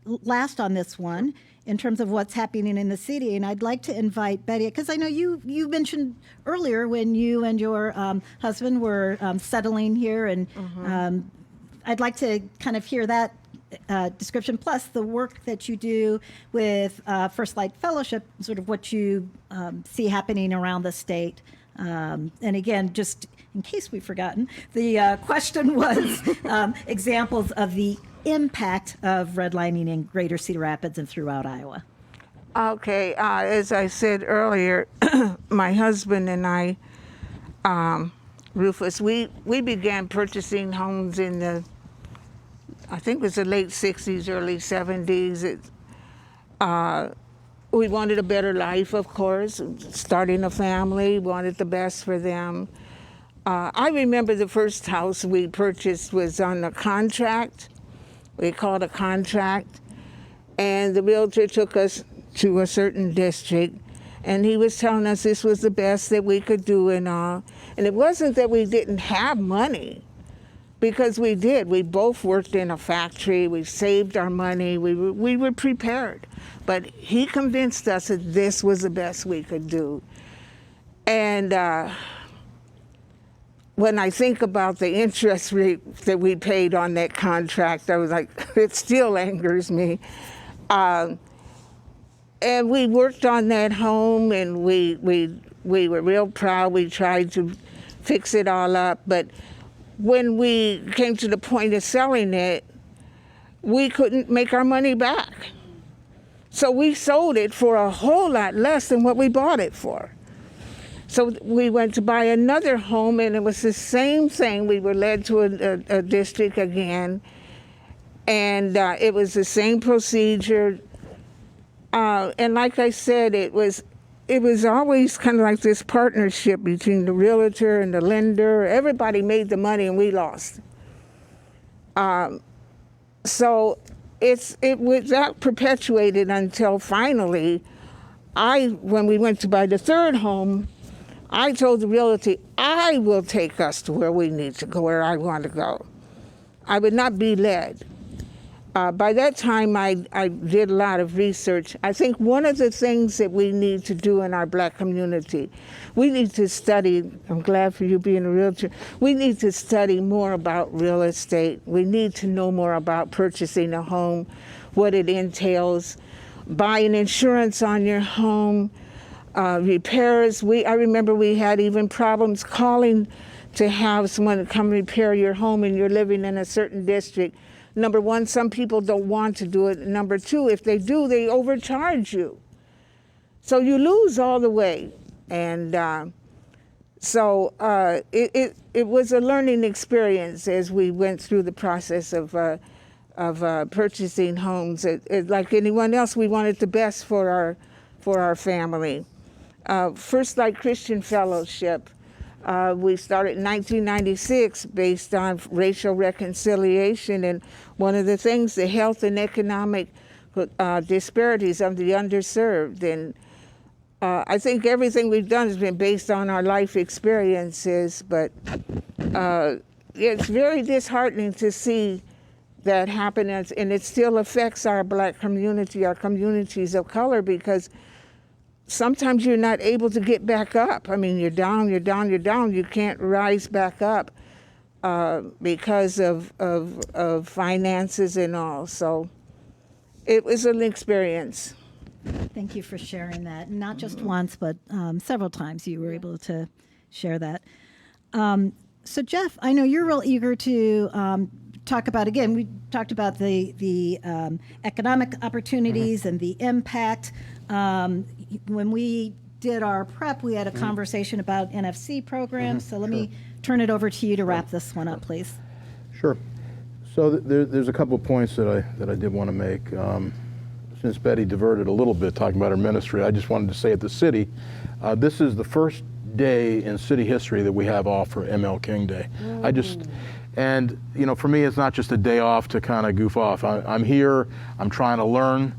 Speaker 7: last on this one in terms of what's happening in the city. And I'd like to invite Betty, because I know you mentioned earlier when you and your husband were settling here, and I'd like to kind of hear that description, plus the work that you do with First Light Fellowship, sort of what you see happening around the state. And again, just in case we've forgotten, the question was examples of the impact of redlining in Greater Cedar Rapids and throughout Iowa.
Speaker 6: Okay, as I said earlier, my husband and I, Rufus, we began purchasing homes in the, I think it was the late 60s, early 70s. We wanted a better life, of course, starting a family, wanted the best for them. I remember the first house we purchased was on a contract. We called a contract, and the realtor took us to a certain district, and he was telling us this was the best that we could do and all. And it wasn't that we didn't have money, because we did. We both worked in a factory. We saved our money. We were prepared. But he convinced us that this was the best we could do. And when I think about the interest rate that we paid on that contract, I was like, it still angers me. And we worked on that home, and we were real proud. We tried to fix it all up. But when we came to the point of selling it, we couldn't make our money back. So we sold it for a whole lot less than what we bought it for. So we went to buy another home, and it was the same thing. We were led to a district again, and it was the same procedure. And like I said, it was always kind of like this partnership between the realtor and the lender. Everybody made the money, and we lost. So it was that perpetuated until finally, when we went to buy the third home, I told the realtor, I will take us to where we need to go, where I want to go. I would not be led. By that time, I did a lot of research. I think one of the things that we need to do in our Black community, we need to study, I'm glad for you being a realtor, we need to study more about real estate. We need to know more about purchasing a home, what it entails, buying insurance on your home, repairs. I remember we had even problems calling to have someone come repair your home and you're living in a certain district. Number one, some people don't want to do it. Number two, if they do, they overcharge you. So you lose all the way. And so it was a learning experience as we went through the process of purchasing homes. Like anyone else, we wanted the best for our family. First Light Christian Fellowship, we started in 1996 based on racial reconciliation, and one of the things, the health and economic disparities of the underserved. And I think everything we've done has been based on our life experiences, but it's very disheartening to see that happen, and it still affects our Black community, our communities of color, because sometimes you're not able to get back up. I mean, you're down, you're down, you're down. You can't rise back up because of finances and all. So it was an experience.
Speaker 7: Thank you for sharing that. Not just once, but several times you were able to share that. So Jeff, I know you're real eager to talk about, again, we talked about the economic opportunities and the impact. When we did our prep, we had a conversation about NFC programs. So let me turn it over to you to wrap this one up, please.
Speaker 2: Sure. So there's a couple of points that I did want to make. Since Betty diverted a little bit talking about her ministry, I just wanted to say at the city, this is the first day in city history that we have off for ML King Day. And you know, for me, it's not just a day off to kind of goof off. I'm here, I'm trying to learn.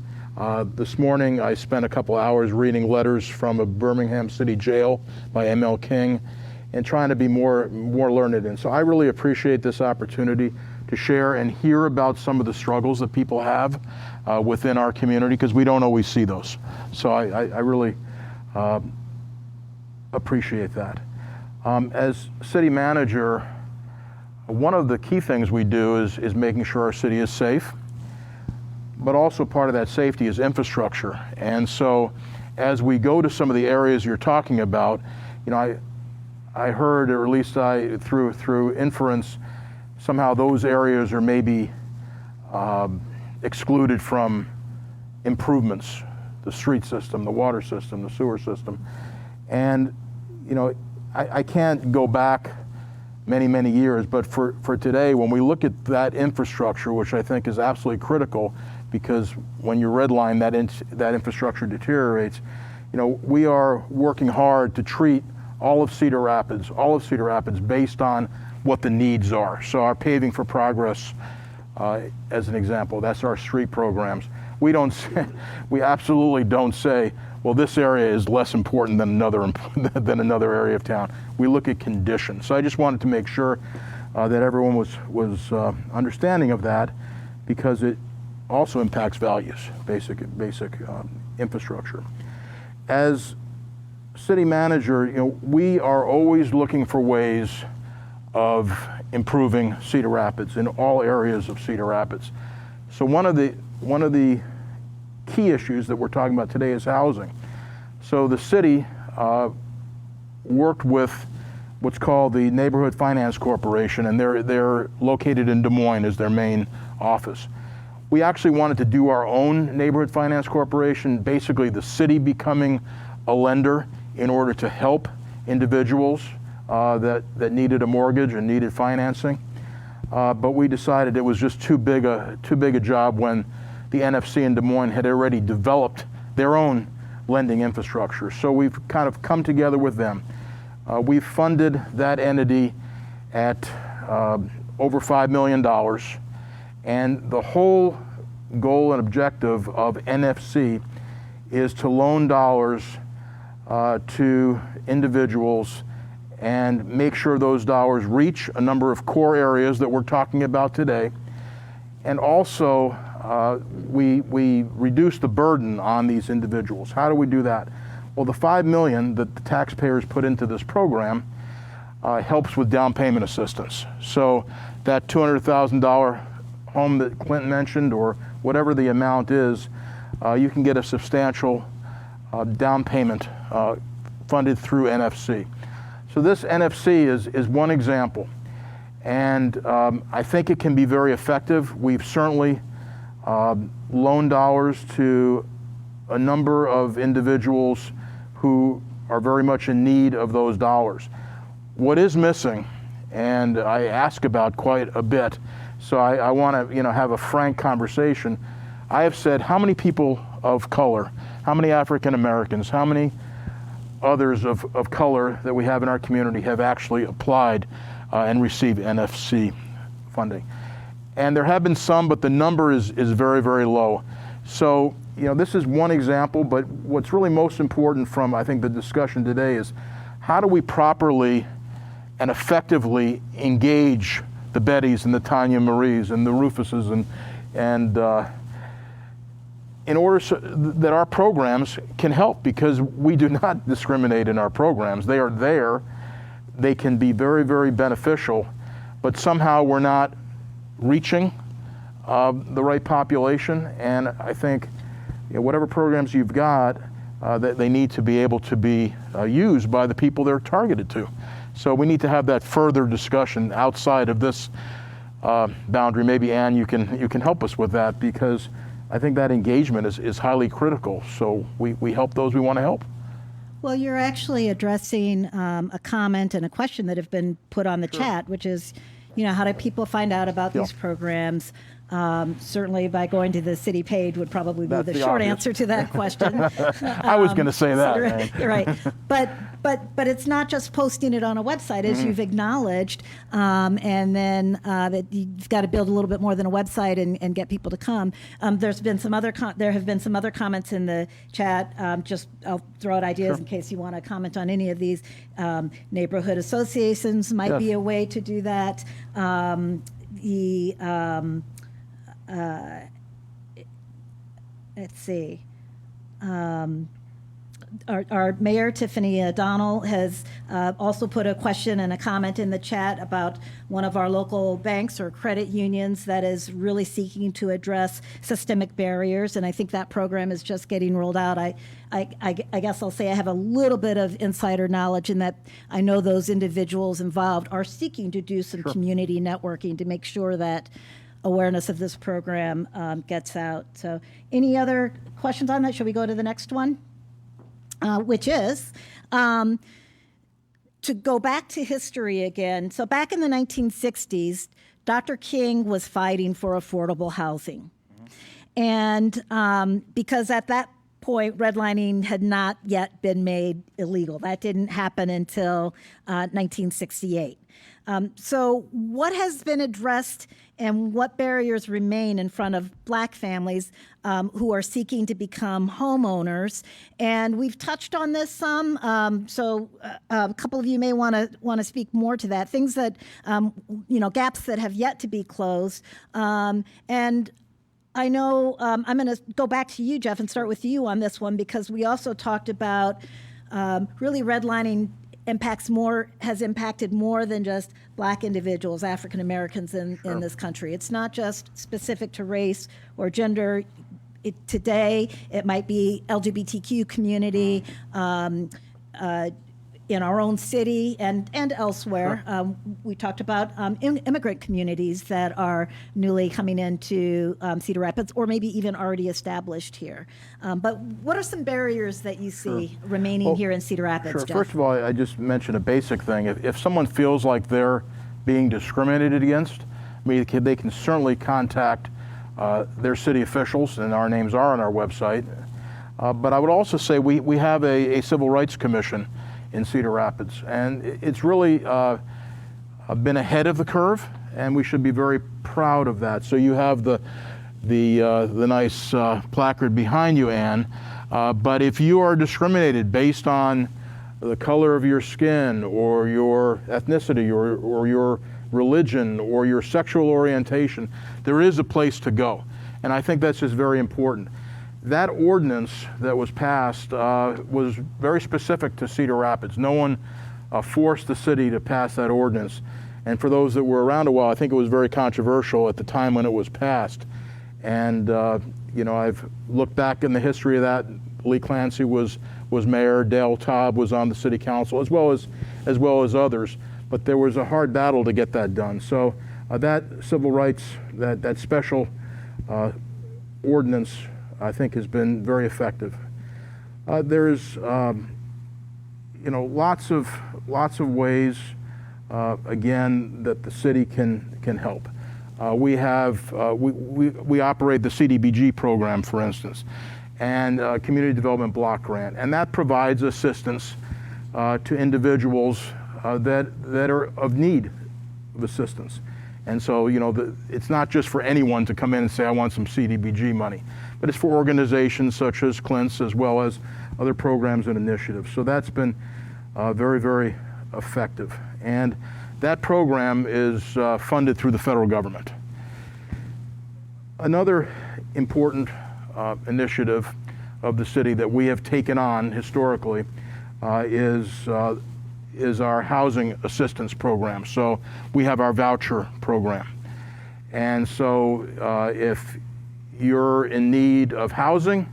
Speaker 2: This morning, I spent a couple hours reading letters from a Birmingham City jail by ML King and trying to be more learned. And so I really appreciate this opportunity to share and hear about some of the struggles that people have within our community, because we don't always see those. So I really appreciate that. As city manager, one of the key things we do is making sure our city is safe, but also part of that safety is infrastructure. And so as we go to some of the areas you're talking about, you know, I heard, or at least through inference, somehow those areas are maybe excluded from improvements, the street system, the water system, the sewer system. And, you know, I can't go back many years, but for today, when we look at that infrastructure, which I think is absolutely critical, because when you redline, that infrastructure deteriorates, you know, we are working hard to treat all of Cedar Rapids based on what the needs are. So our Paving for Progress, as an example, that's our street programs. We absolutely don't say, well, this area is less important than another area of town. We look at condition. So I just wanted to make sure that everyone was understanding of that, because it also impacts values, basic infrastructure. As city manager, you know, we are always looking for ways of improving Cedar Rapids in all areas of Cedar Rapids. So one of the key issues that we're talking about today is housing. So the city worked with what's called the Neighborhood Finance Corporation, and they're located in Des Moines as their main office. We actually wanted to do our own Neighborhood Finance Corporation, basically the city becoming a lender in order to help individuals that needed a mortgage and needed financing. But we decided it was just too big a job when the NFC in Des Moines had already developed their own lending infrastructure. So we've kind of come together with them. We've funded that entity at over $5 million. And the whole goal and objective of NFC is to loan dollars to individuals and make sure those dollars reach a number of core areas that we're talking about today. And also, we reduce the burden on these individuals. How do we do that? Well, the $5 million that the taxpayers put into this program helps with down payment assistance. So that $200,000 home that Clint mentioned, or whatever the amount is, you can get a substantial down payment funded through NFC. So this NFC is one example, and I think it can be very effective. We've certainly loaned dollars to a number of individuals who are very much in need of those dollars. What is missing, and I ask about quite a bit, so I want to have a frank conversation. I have said, how many people of color, how many African Americans, how many others of color that we have in our community have actually applied and received NFC funding? And there have been some, but the number is very low. So this is one example, but what's really most important from, I think, the discussion today is how do we properly and effectively engage the Bettys and the Tonyamaries and the Rufuses and in order that our programs can help, because we do not discriminate in our programs. They are there. They can be very, very beneficial, but somehow we're not reaching the right population. And I think whatever programs you've got, that they need to be able to be used by the people they're targeted to. So we need to have that further discussion outside of this boundary. Maybe Ann, you can help us with that, because I think that engagement is highly critical. So we help those we want to help.
Speaker 7: Well, you're actually addressing a comment and a question that have been put on the chat, which is, how do people find out about these programs? Certainly by going to the city page would probably be the short
Speaker 2: obvious
Speaker 7: answer to that question.
Speaker 2: I was going to say that.
Speaker 7: You're right. But it's not just posting it on a website, as you've acknowledged, and then that you've got to build a little bit more than a website and get people to come. There have been some other comments in the chat. I'll throw out ideas in case you want to comment on any of these. Neighborhood associations might be a way to do that. Let's see. Our Mayor, Tiffany O'Donnell, has also put a question and a comment in the chat about one of our local banks or credit unions that is really seeking to address systemic barriers, and I think that program is just getting rolled out. I guess I'll say I have a little bit of insider knowledge in that I know those individuals involved are seeking to do some community networking to make sure that awareness of this program gets out. So any other questions on that? Shall we go to the next one? Which is to go back to history again. So back in the 1960s, Dr. King was fighting for affordable housing. And because at that point, redlining had not yet been made illegal. That didn't happen until 1968. So what has been addressed and what barriers remain in front of Black families who are seeking to become homeowners? And we've touched on this some, so a couple of you may want to speak more to that. Things that, gaps that have yet to be closed. And I know I'm going to go back to you, Jeff, and start with you on this one, because we also talked about really redlining has impacted more than just Black individuals, African Americans in this country. It's not just specific to race or gender. Today, it might be LGBTQ community in our own city and elsewhere. We talked about immigrant communities that are newly coming into Cedar Rapids, or maybe even already established here. But what are some barriers that you see remaining here in Cedar Rapids, Jeff?
Speaker 2: First of all, I just mentioned a basic thing. If someone feels like they're being discriminated against, they can certainly contact their city officials, and our names are on our website. But I would also say we have a civil rights commission in Cedar Rapids, and it's really been ahead of the curve, and we should be very proud of that. So you have the nice placard behind you, Ann. But if you are discriminated based on the color of your skin, or your ethnicity, or your religion, or your sexual orientation, there is a place to go, and I think that's just very important. That ordinance that was passed was very specific to Cedar Rapids. No one forced the city to pass that ordinance. And for those that were around a while, I think it was very controversial at the time when it was passed. And I've looked back in the history of that. Lee Clancy was mayor. Dale Taub was on the city council, as well as others. But there was a hard battle to get that done. So that civil rights, that special ordinance, I think, has been very effective. There's, lots of ways, again, that the city can help. We operate the CDBG program, for instance, and Community Development Block Grant, and that provides assistance to individuals that are of need of assistance. And so, it's not just for anyone to come in and say, I want some CDBG money, but it's for organizations such as Clint's as well as other programs and initiatives. So that's been very, very effective. And that program is funded through the federal government. Another important initiative of the city that we have taken on historically is our housing assistance program. So we have our voucher program. And so if you're in need of housing,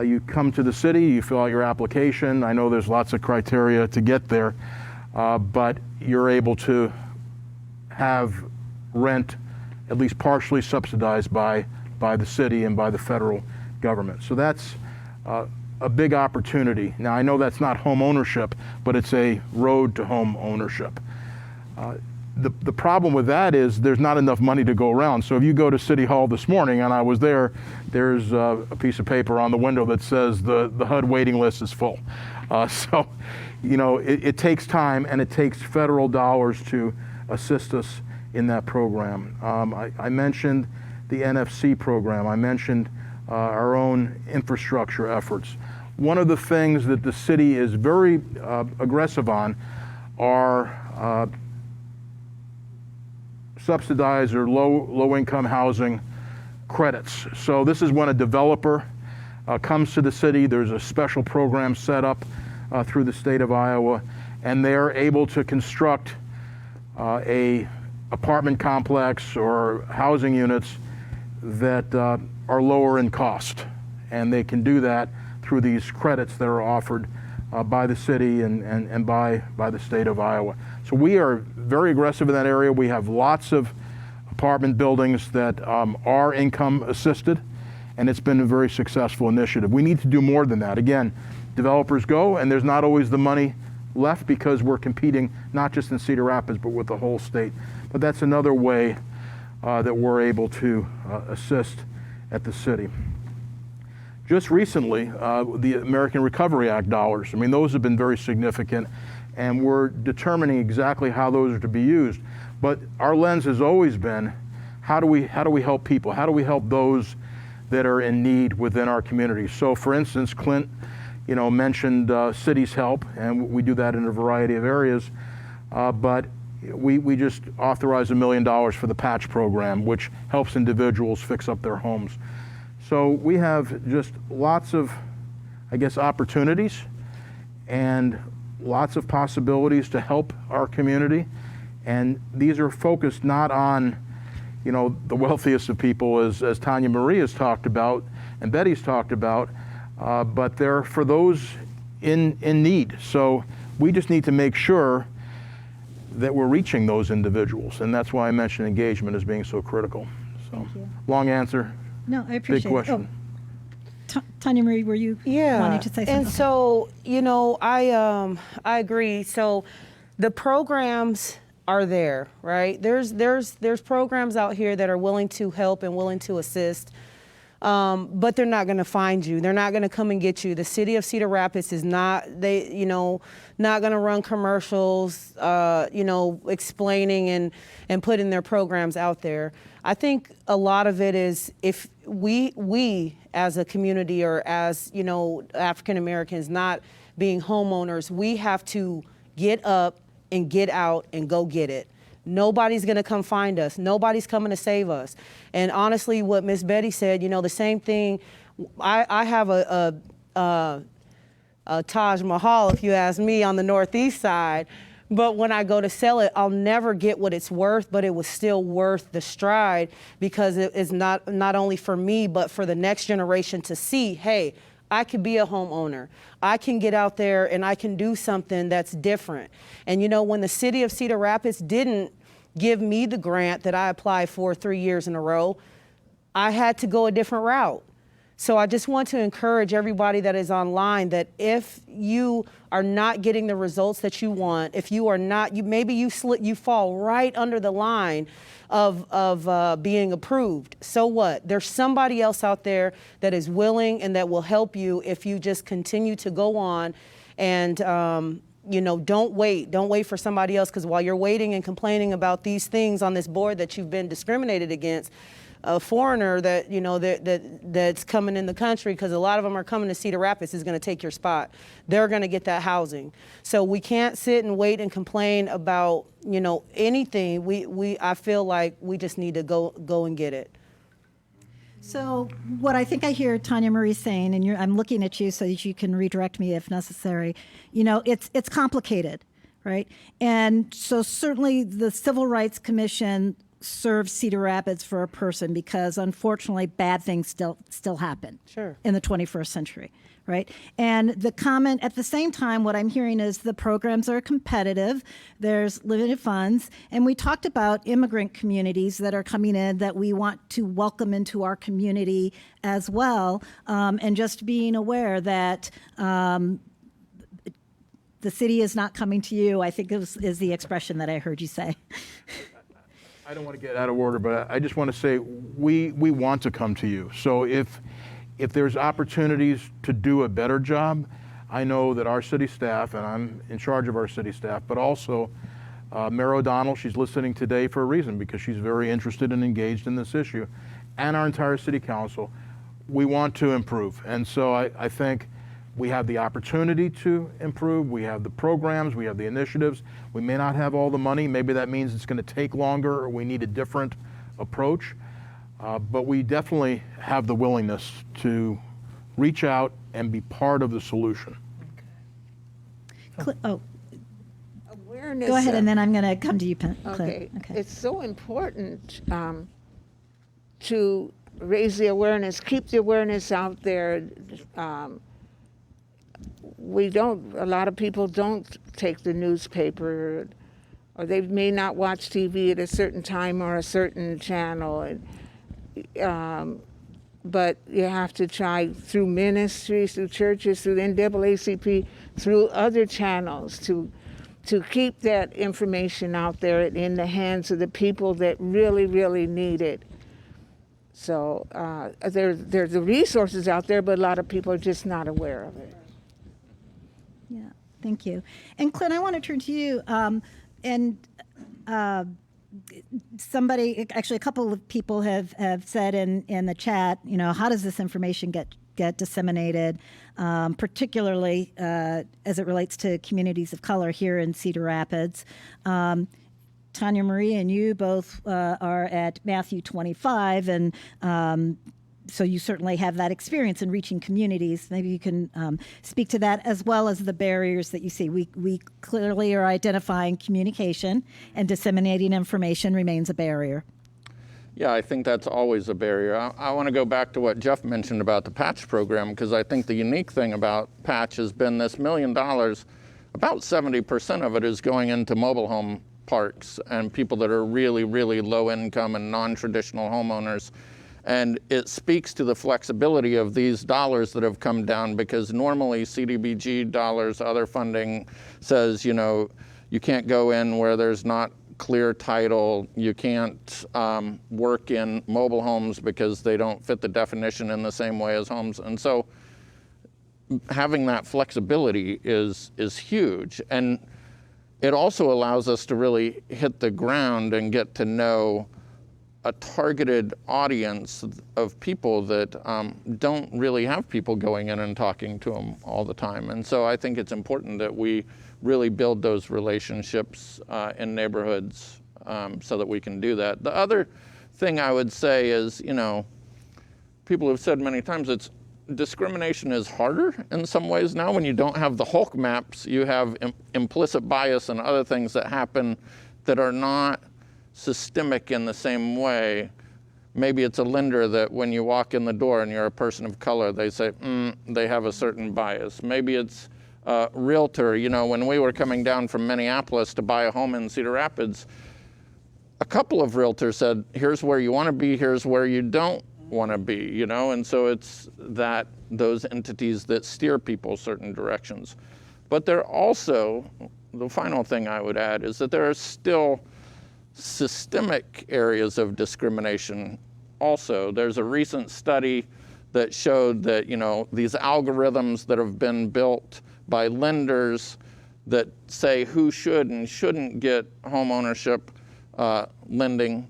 Speaker 2: you come to the city, you fill out your application. I know there's lots of criteria to get there, but you're able to have rent at least partially subsidized by the city and by the federal government. So that's a big opportunity. Now, I know that's not home ownership, but it's a road to home ownership. The problem with that is there's not enough money to go around. So if you go to City Hall this morning, and I was there, there's a piece of paper on the window that says the HUD waiting list is full. So, it takes time, and it takes federal dollars to assist us in that program. I mentioned the NFC program. I mentioned our own infrastructure efforts. One of the things that the city is very aggressive on are subsidized or low-income housing credits. So this is when a developer comes to the city. There's a special program set up through the state of Iowa, and they're able to construct a apartment complex or housing units that are lower in cost. And they can do that through these credits that are offered by the city and by the state of Iowa. So we are very aggressive in that area. We have lots of apartment buildings that are income assisted, and it's been a very successful initiative. We need to do more than that. Again, developers go, and there's not always the money left because we're competing not just in Cedar Rapids, but with the whole state. But that's another way that we're able to assist at the city. Just recently, the American Recovery Act dollars, those have been very significant, and we're determining exactly how those are to be used. But our lens has always been, how do we help people? How do we help those that are in need within our community? So for instance, Clint, mentioned cities help, and we do that in a variety of areas, but we just authorized $1 million for the patch program, which helps individuals fix up their homes. So we have just lots of, opportunities and lots of possibilities to help our community. And these are focused not on, the wealthiest of people, as Tonyamarie has talked about and Betty's talked about, but they're for those in need. So we just need to make sure that we're reaching those individuals. And that's why I mentioned engagement as being so critical. So,
Speaker 7: Thank you.
Speaker 2: long answer.
Speaker 7: No, I appreciate
Speaker 2: Big question.
Speaker 7: Tanyamarie, were you wanting to say something?
Speaker 1: And so, I agree. So the programs are there, right? There's programs out here that are willing to help and willing to assist, but they're not going to find you. They're not going to come and get you. The city of Cedar Rapids is not not going to run commercials, explaining and putting their programs out there. I think a lot of it is if we as a community or as, African Americans not being homeowners, we have to get up and get out and go get it. Nobody's going to come find us. Nobody's coming to save us. And honestly, what Miss Betty said, the same thing. I have a Taj Mahal, if you ask me, on the northeast side. But when I go to sell it, I'll never get what it's worth, but it was still worth the stride because it is not only for me, but for the next generation to see, hey, I could be a homeowner. I can get out there and I can do something that's different. And when the city of Cedar Rapids didn't give me the grant that I applied for 3 years in a row, I had to go a different route. So I just want to encourage everybody that is online that if you are not getting the results that you want, if you are not, you fall right under the line of being approved. So what? There's somebody else out there that is willing and that will help you if you just continue to go on and don't wait for somebody else, because while you're waiting and complaining about these things on this board that you've been discriminated against, a foreigner that that's coming in the country, because a lot of them are coming to Cedar Rapids, is going to take your spot. They're going to get that housing. So we can't sit and wait and complain about anything. I feel like we just need to go and get it.
Speaker 7: So what I think I hear Tonyamarie saying, and I'm looking at you so that you can redirect me if necessary, it's complicated, right? And so certainly the Civil Rights Commission serves Cedar Rapids for a person, because unfortunately bad things still happen in the 21st century, right? And the comment at the same time, what I'm hearing is the programs are competitive, there's limited funds, and we talked about immigrant communities that are coming in that we want to welcome into our community as well, and just being aware that the city is not coming to you, I think is the expression that I heard you say.
Speaker 2: I don't want to get out of order, but I just want to say we want to come to you. So if there's opportunities to do a better job, I know that our city staff, and I'm in charge of our city staff, but also Mayor O'Donnell, she's listening today for a reason, because she's very interested and engaged in this issue, and our entire city council, we want to improve. And so I think we have the opportunity to improve. We have the programs, we have the initiatives. We may not have all the money. Maybe that means it's going to take longer, or we need a different approach. But we definitely have the willingness to reach out and be part of the solution.
Speaker 6: Awareness.
Speaker 7: Go ahead, and then I'm going to come to you, Clint.
Speaker 6: Okay. It's so important to raise the awareness, keep the awareness out there. A lot of people don't take the newspaper, or they may not watch TV at a certain time or a certain channel. But you have to try through ministries, through churches, through the NAACP, through other channels to keep that information out there in the hands of the people that really, really need it. So there's the resources out there, but a lot of people are just not aware of it.
Speaker 7: Yeah, thank you. And Clint, I want to turn to you. Somebody, actually a couple of people have said in the chat, how does this information get disseminated, particularly as it relates to communities of color here in Cedar Rapids. Tonyamarie and you both are at Matthew 25, and so you certainly have that experience in reaching communities. Maybe you can speak to that, as well as the barriers that you see. We clearly are identifying communication, and disseminating information remains a barrier.
Speaker 4: Yeah, I think that's always a barrier. I want to go back to what Jeff mentioned about the Patch program, because I think the unique thing about Patch has been this $1 million, about 70% of it is going into mobile home parks and people that are really, really low income and non-traditional homeowners. And it speaks to the flexibility of these dollars that have come down, because normally CDBG dollars, other funding says, you can't go in where there's not clear title. You can't work in mobile homes because they don't fit the definition in the same way as homes. And so having that flexibility is huge. And it also allows us to really hit the ground and get to know a targeted audience of people that don't really have people going in and talking to them all the time. And so I think it's important that we really build those relationships in neighborhoods so that we can do that. The other thing I would say is, people have said many times, discrimination is harder in some ways now. When you don't have the Hulk maps, you have implicit bias and other things that happen that are not systemic in the same way. Maybe it's a lender that when you walk in the door and you're a person of color, they say, they have a certain bias. Maybe it's a realtor. When we were coming down from Minneapolis to buy a home in Cedar Rapids, a couple of realtors said, here's where you want to be, here's where you don't want to be, and so it's those entities that steer people certain directions. But there also, the final thing I would add is that there are still systemic areas of discrimination also. There's a recent study that showed that, these algorithms that have been built by lenders that say who should and shouldn't get home ownership lending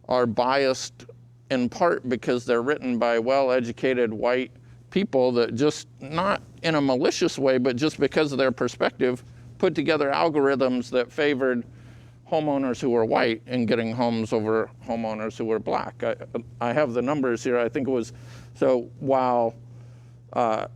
Speaker 4: are biased in part because they're written by well-educated white people that just, not in a malicious way, but just because of their perspective, put together algorithms that favored homeowners who were white in getting homes over homeowners who were black. I have the numbers here. I think it was, so while 40%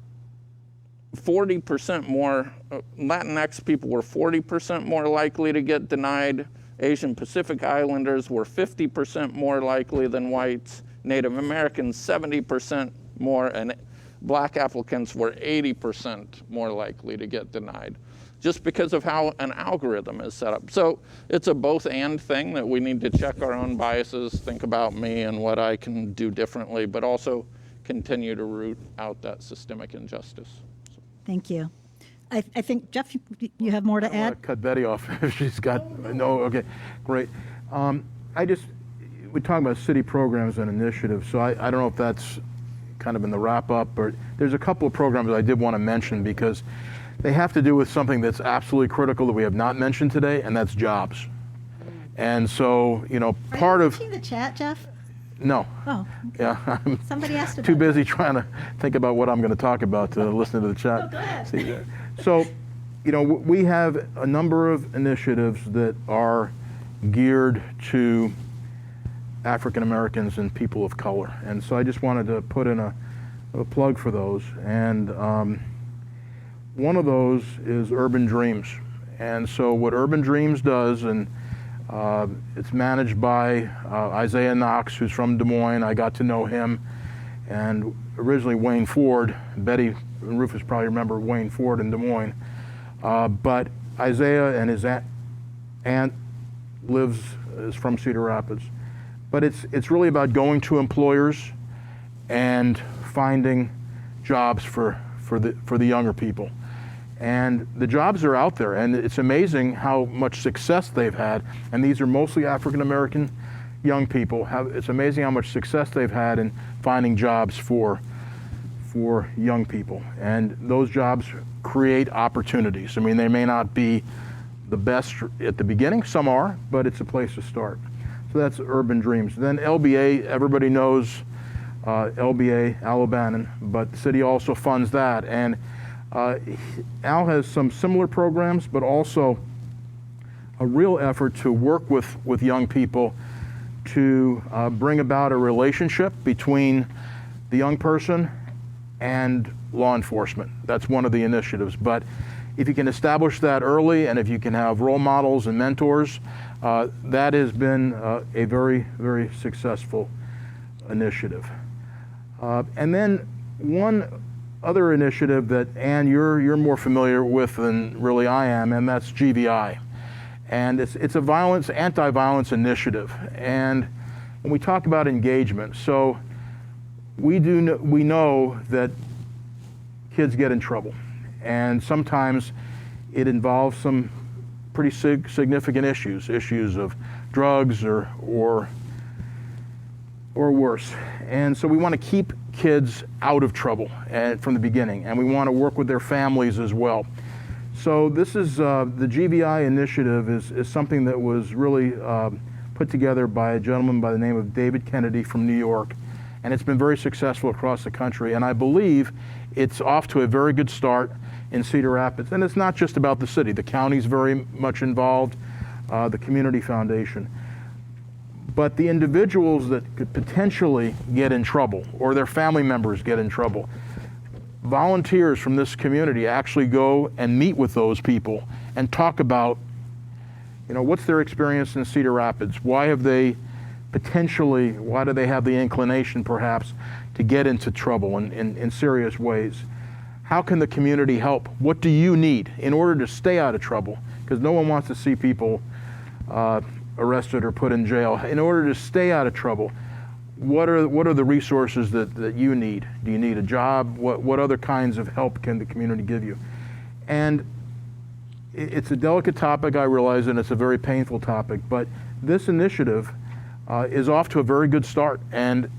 Speaker 4: more, Latinx people were 40% more likely to get denied. Asian Pacific Islanders were 50% more likely than whites. Native Americans, 70% more, and black applicants were 80% more likely to get denied, just because of how an algorithm is set up. So it's a both and thing that we need to check our own biases, think about me and what I can do differently, but also continue to root out that systemic injustice.
Speaker 7: Thank you. I think, Jeff, you have more to
Speaker 2: I want
Speaker 7: add?
Speaker 2: to cut Betty off if she's got, no, okay, great. We talk about city programs and initiatives, so I don't know if that's kind of in the wrap up, or there's a couple of programs I did want to mention because they have to do with something that's absolutely critical that we have not mentioned today, and that's jobs. And so, part of...
Speaker 7: Are you watching the chat, Jeff?
Speaker 2: No.
Speaker 7: Oh, okay.
Speaker 2: Yeah, I'm
Speaker 7: Somebody asked about
Speaker 2: too busy trying to think about what I'm going to talk about to listen to the chat.
Speaker 7: Oh, go ahead.
Speaker 2: See, so, we have a number of initiatives that are geared to African Americans and people of color. And so I just wanted to put in a plug for those. And one of those is Urban Dreams. And so what Urban Dreams does, and it's managed by Isaiah Knox, who's from Des Moines. I got to know him. And originally Wayne Ford, Betty and Rufus probably remember Wayne Ford in Des Moines. But Isaiah and his aunt is from Cedar Rapids. But it's really about going to employers and finding jobs for the younger people. And the jobs are out there, and it's amazing how much success they've had. And these are mostly African American young people. It's amazing how much success they've had in finding jobs for young people. And those jobs create opportunities. I mean, they may not be the best at the beginning, some are, but it's a place to start. So that's Urban Dreams. Then LBA, everybody knows LBA, Al O'Bannon, but the city also funds that. And Al has some similar programs, but also a real effort to work with young people to bring about a relationship between the young person and law enforcement. That's one of the initiatives. But if you can establish that early, and if you can have role models and mentors, that has been a very, very successful initiative. And then one other initiative that, Ann, you're more familiar with than really I am, and that's GBI. And it's a anti-violence initiative. And when we talk about engagement, so we know that kids get in trouble. And sometimes it involves some pretty significant issues of drugs or worse. And so we want to keep kids out of trouble from the beginning, and we want to work with their families as well. So this is the GBI initiative is something that was really put together by a gentleman by the name of David Kennedy from New York, and it's been very successful across the country. And I believe it's off to a very good start in Cedar Rapids. And it's not just about the city. The county's very much involved, the Community Foundation. But the individuals that could potentially get in trouble, or their family members get in trouble, volunteers from this community actually go and meet with those people and talk about, what's their experience in Cedar Rapids? Why do they have the inclination perhaps to get into trouble in serious ways? How can the community help? What do you need in order to stay out of trouble? Because no one wants to see people arrested or put in jail. In order to stay out of trouble, what are the resources that you need? Do you need a job? What other kinds of help can the community give you? And it's a delicate topic, I realize, and it's a very painful topic, but this initiative is off to a very good start. And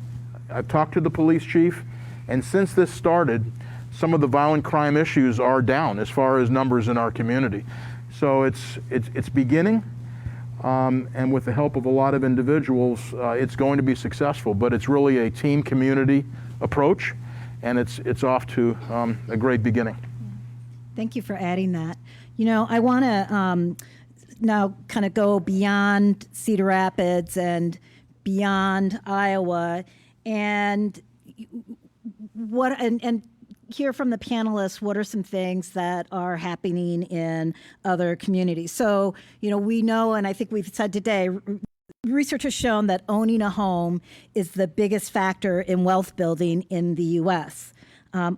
Speaker 2: I've talked to the police chief, and since this started, some of the violent crime issues are down as far as numbers in our community. So it's beginning, and with the help of a lot of individuals, it's going to be successful. But it's really a team community approach, and it's off to a great beginning.
Speaker 7: Thank you for adding that. You know, I want to now kind of go beyond Cedar Rapids and beyond Iowa, and hear from the panelists what are some things that are happening in other communities. So, you know, we know, and I think we've said today, research has shown that owning a home is the biggest factor in wealth building in the U.S.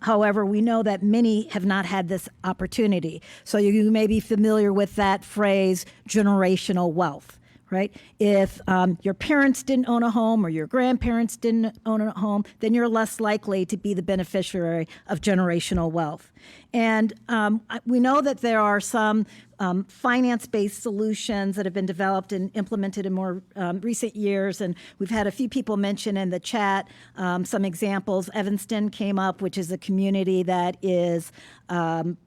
Speaker 7: However, we know that many have not had this opportunity. So you may be familiar with that phrase, generational wealth. Right? If your parents didn't own a home or your grandparents didn't own a home, then you're less likely to be the beneficiary of generational wealth. And we know that there are some finance-based solutions that have been developed and implemented in more recent years. And we've had a few people mention in the chat some examples. Evanston came up, which is a community that is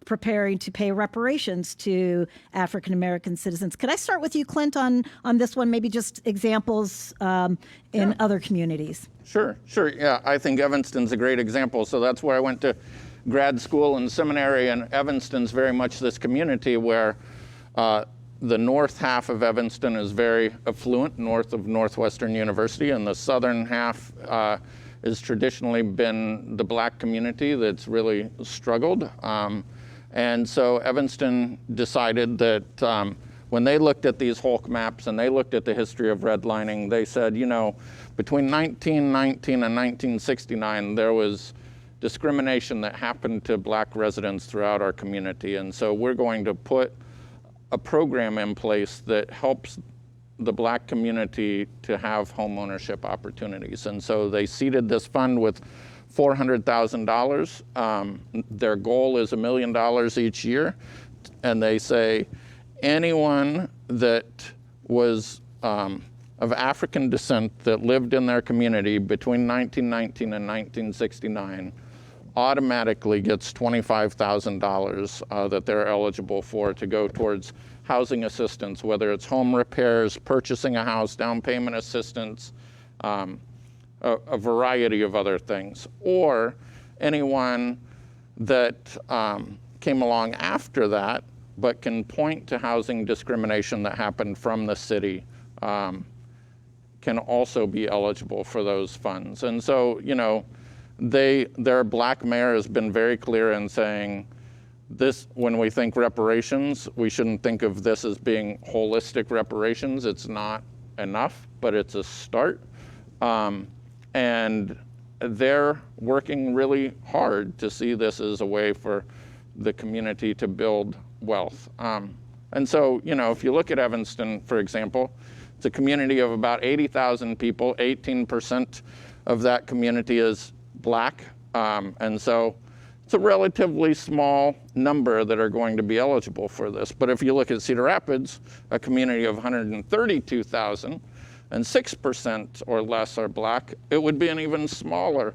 Speaker 7: preparing to pay reparations to African-American citizens. Could I start with you, Clint, on this one, maybe just examples in other communities?
Speaker 4: Sure. Yeah, I think Evanston's a great example. So that's where I went to grad school and seminary, and Evanston's very much this community where the north half of Evanston is very affluent, north of Northwestern University, and the southern half has traditionally been the black community that's really struggled. And so Evanston decided that when they looked at these Hulk maps and they looked at the history of redlining, they said, you know, between 1919 and 1969, there was discrimination that happened to black residents throughout our community. And so we're going to put a program in place that helps the black community to have home ownership opportunities. And so they seeded this fund with $400,000. Their goal is $1 million each year. And they say anyone that was of African descent that lived in their community between 1919 and 1969 automatically gets $25,000 that they're eligible for to go towards housing assistance, whether it's home repairs, purchasing a house, down payment assistance, a variety of other things. Or anyone that came along after that but can point to housing discrimination that happened from the city can also be eligible for those funds. And so, you know, their black mayor has been very clear in saying this, when we think reparations, we shouldn't think of this as being holistic reparations. It's not enough, but it's a start. And they're working really hard to see this as a way for the community to build wealth. And so, you know, if you look at Evanston, for example, it's a community of about 80,000 people. 18% of that community is black. And so it's a relatively small number that are going to be eligible for this. But if you look at Cedar Rapids, a community of 132,000, and 6% or less are black, it would be an even smaller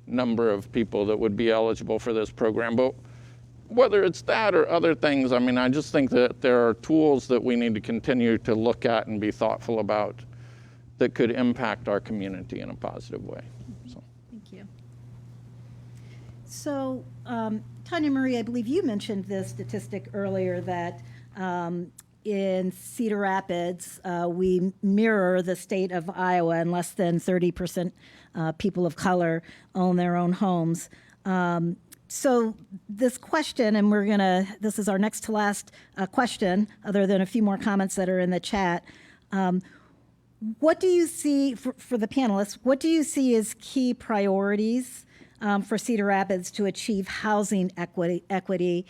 Speaker 4: number of people that would be eligible for this program. But whether it's that or other things, I mean, I just think that there are tools that we need to continue to look at and be thoughtful about that could impact our community in a positive way. So.
Speaker 7: Thank you. So, Tonyamarie, I believe you mentioned this statistic earlier that in Cedar Rapids, we mirror the state of Iowa, and less than 30% people of color own their own homes. So this question, and this is our next to last question, other than a few more comments that are in the chat. What do you see, for the panelists, what do you see as key priorities for Cedar Rapids to achieve housing equity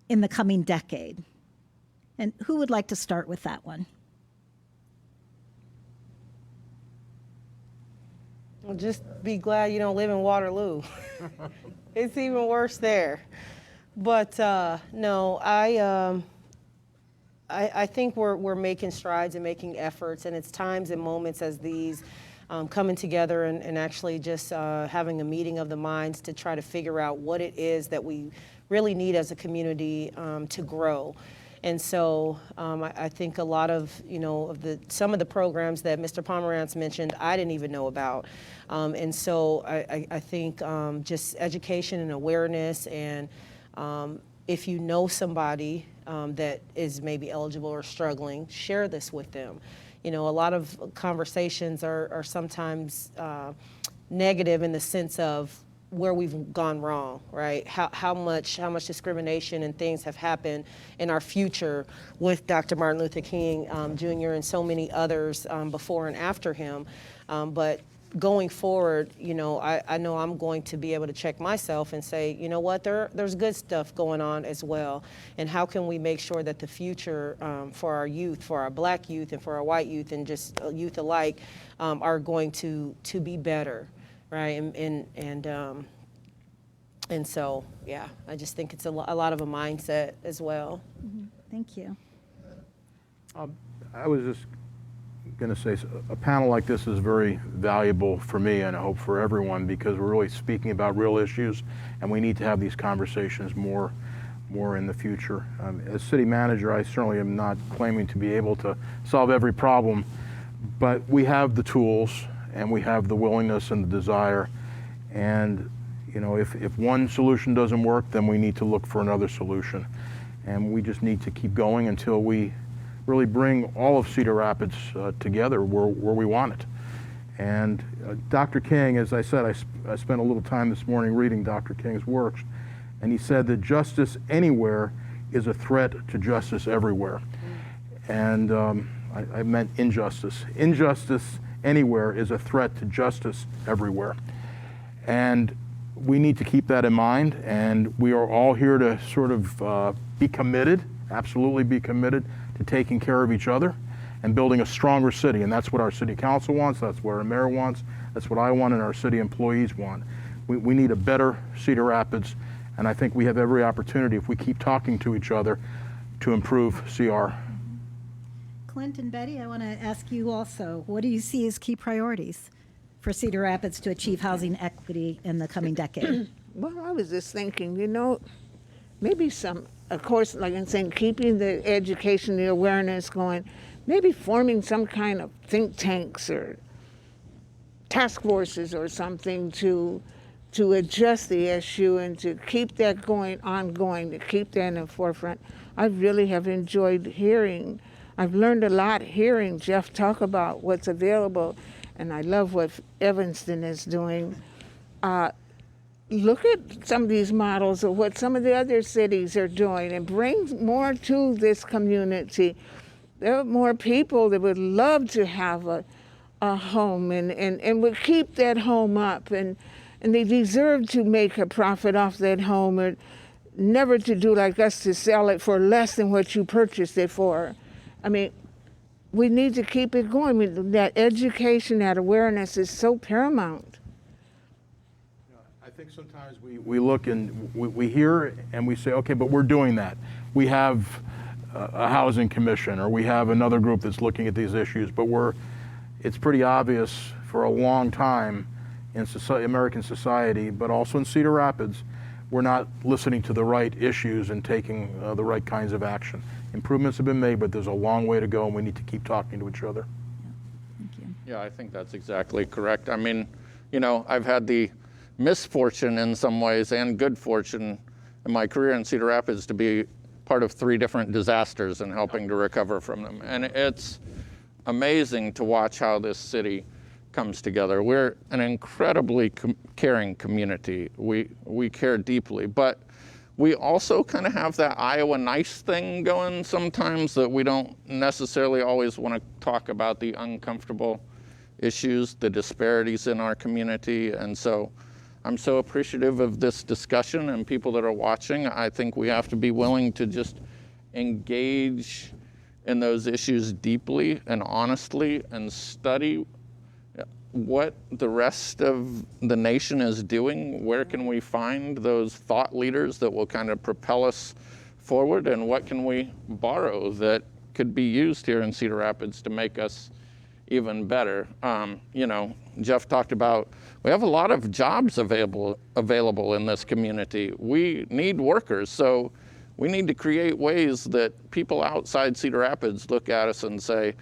Speaker 7: in the coming decade? And who would like to start with that one?
Speaker 1: Well, just be glad you don't live in Waterloo. It's even worse there. But no, I think we're making strides and making efforts, and it's times and moments as these coming together and actually just having a meeting of the minds to try to figure out what it is that we really need as a community to grow. And so I think a lot of, some of the programs that Mr. Pomerantz mentioned, I didn't even know about. And so I think just education and awareness, and if you know somebody that is maybe eligible or struggling, share this with them. A lot of conversations are sometimes negative in the sense of where we've gone wrong, right? How much discrimination and things have happened in our future with Dr. Martin Luther King Jr. and so many others before and after him. But going forward, I know I'm going to be able to check myself and say, you know what, there's good stuff going on as well. And how can we make sure that the future for our youth, for our Black youth and for our white youth and just youth alike are going to be better, right? And so, yeah, I just think it's a lot of a mindset as well.
Speaker 7: Mm-hmm. Thank you.
Speaker 2: I was just going to say, a panel like this is very valuable for me, and I hope for everyone, because we're really speaking about real issues, and we need to have these conversations more in the future. As city manager, I certainly am not claiming to be able to solve every problem, but we have the tools, and we have the willingness and the desire, and if one solution doesn't work, then we need to look for another solution. And we just need to keep going until we really bring all of Cedar Rapids together where we want it. And Dr. King, as I said, I spent a little time this morning reading Dr. King's works, and he said that justice anywhere is a threat to justice everywhere. And I meant injustice. Injustice anywhere is a threat to justice everywhere. And we need to keep that in mind, and we are all here to sort of be committed, absolutely be committed to taking care of each other and building a stronger city. And that's what our city council wants, that's what our mayor wants, that's what I want and our city employees want. We need a better Cedar Rapids, and I think we have every opportunity, if we keep talking to each other, to improve CR.
Speaker 7: Clint and Betty, I want to ask you also, what do you see as key priorities for Cedar Rapids to achieve housing equity in the coming decade?
Speaker 6: Well, I was just thinking, maybe of course, like I'm saying, keeping the education, the awareness going, maybe forming some kind of think tanks or task forces or something to address the issue and to keep that ongoing, to keep that in the forefront. I really have enjoyed I've learned a lot hearing Jeff talk about what's available, and I love what Evanston is doing. Look at some of these models of what some of the other cities are doing and bring more to this community. There are more people that would love to have a home and would keep that home up, and they deserve to make a profit off that home, or never to do like us, to sell it for less than what you purchased it for. I mean, we need to keep it going. That education, that awareness is so paramount.
Speaker 2: I think sometimes we look and we hear and we say, okay, but we're doing that. We have a housing commission, or we have another group that's looking at these issues, but it's pretty obvious for a long time in American society, but also in Cedar Rapids, we're not listening to the right issues and taking the right kinds of action. Improvements have been made, but there's a long way to go, and we need to keep talking to each other.
Speaker 7: Thank you.
Speaker 4: Yeah, I think that's exactly correct. I mean, I've had the misfortune in some ways and good fortune in my career in Cedar Rapids to be part of 3 different disasters and helping to recover from them. And it's amazing to watch how this city comes together. We're an incredibly caring community. We care deeply, but we also kind of have that Iowa nice thing going sometimes, that we don't necessarily always want to talk about the uncomfortable issues, the disparities in our community. And so I'm so appreciative of this discussion and people that are watching. I think we have to be willing to just engage in those issues deeply and honestly and study what the rest of the nation is doing. Where can we find those thought leaders that will kind of propel us forward, and what can we borrow that could be used here in Cedar Rapids to make us even better. You know, Jeff talked about, we have a lot of jobs available in this community. We need workers, so we need to create ways that people outside Cedar Rapids look at us and say,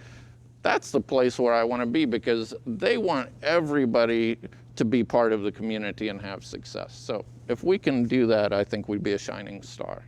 Speaker 4: that's the place where I want to be, because they want everybody to be part of the community and have success. So if we can do that, I think we'd be a shining star.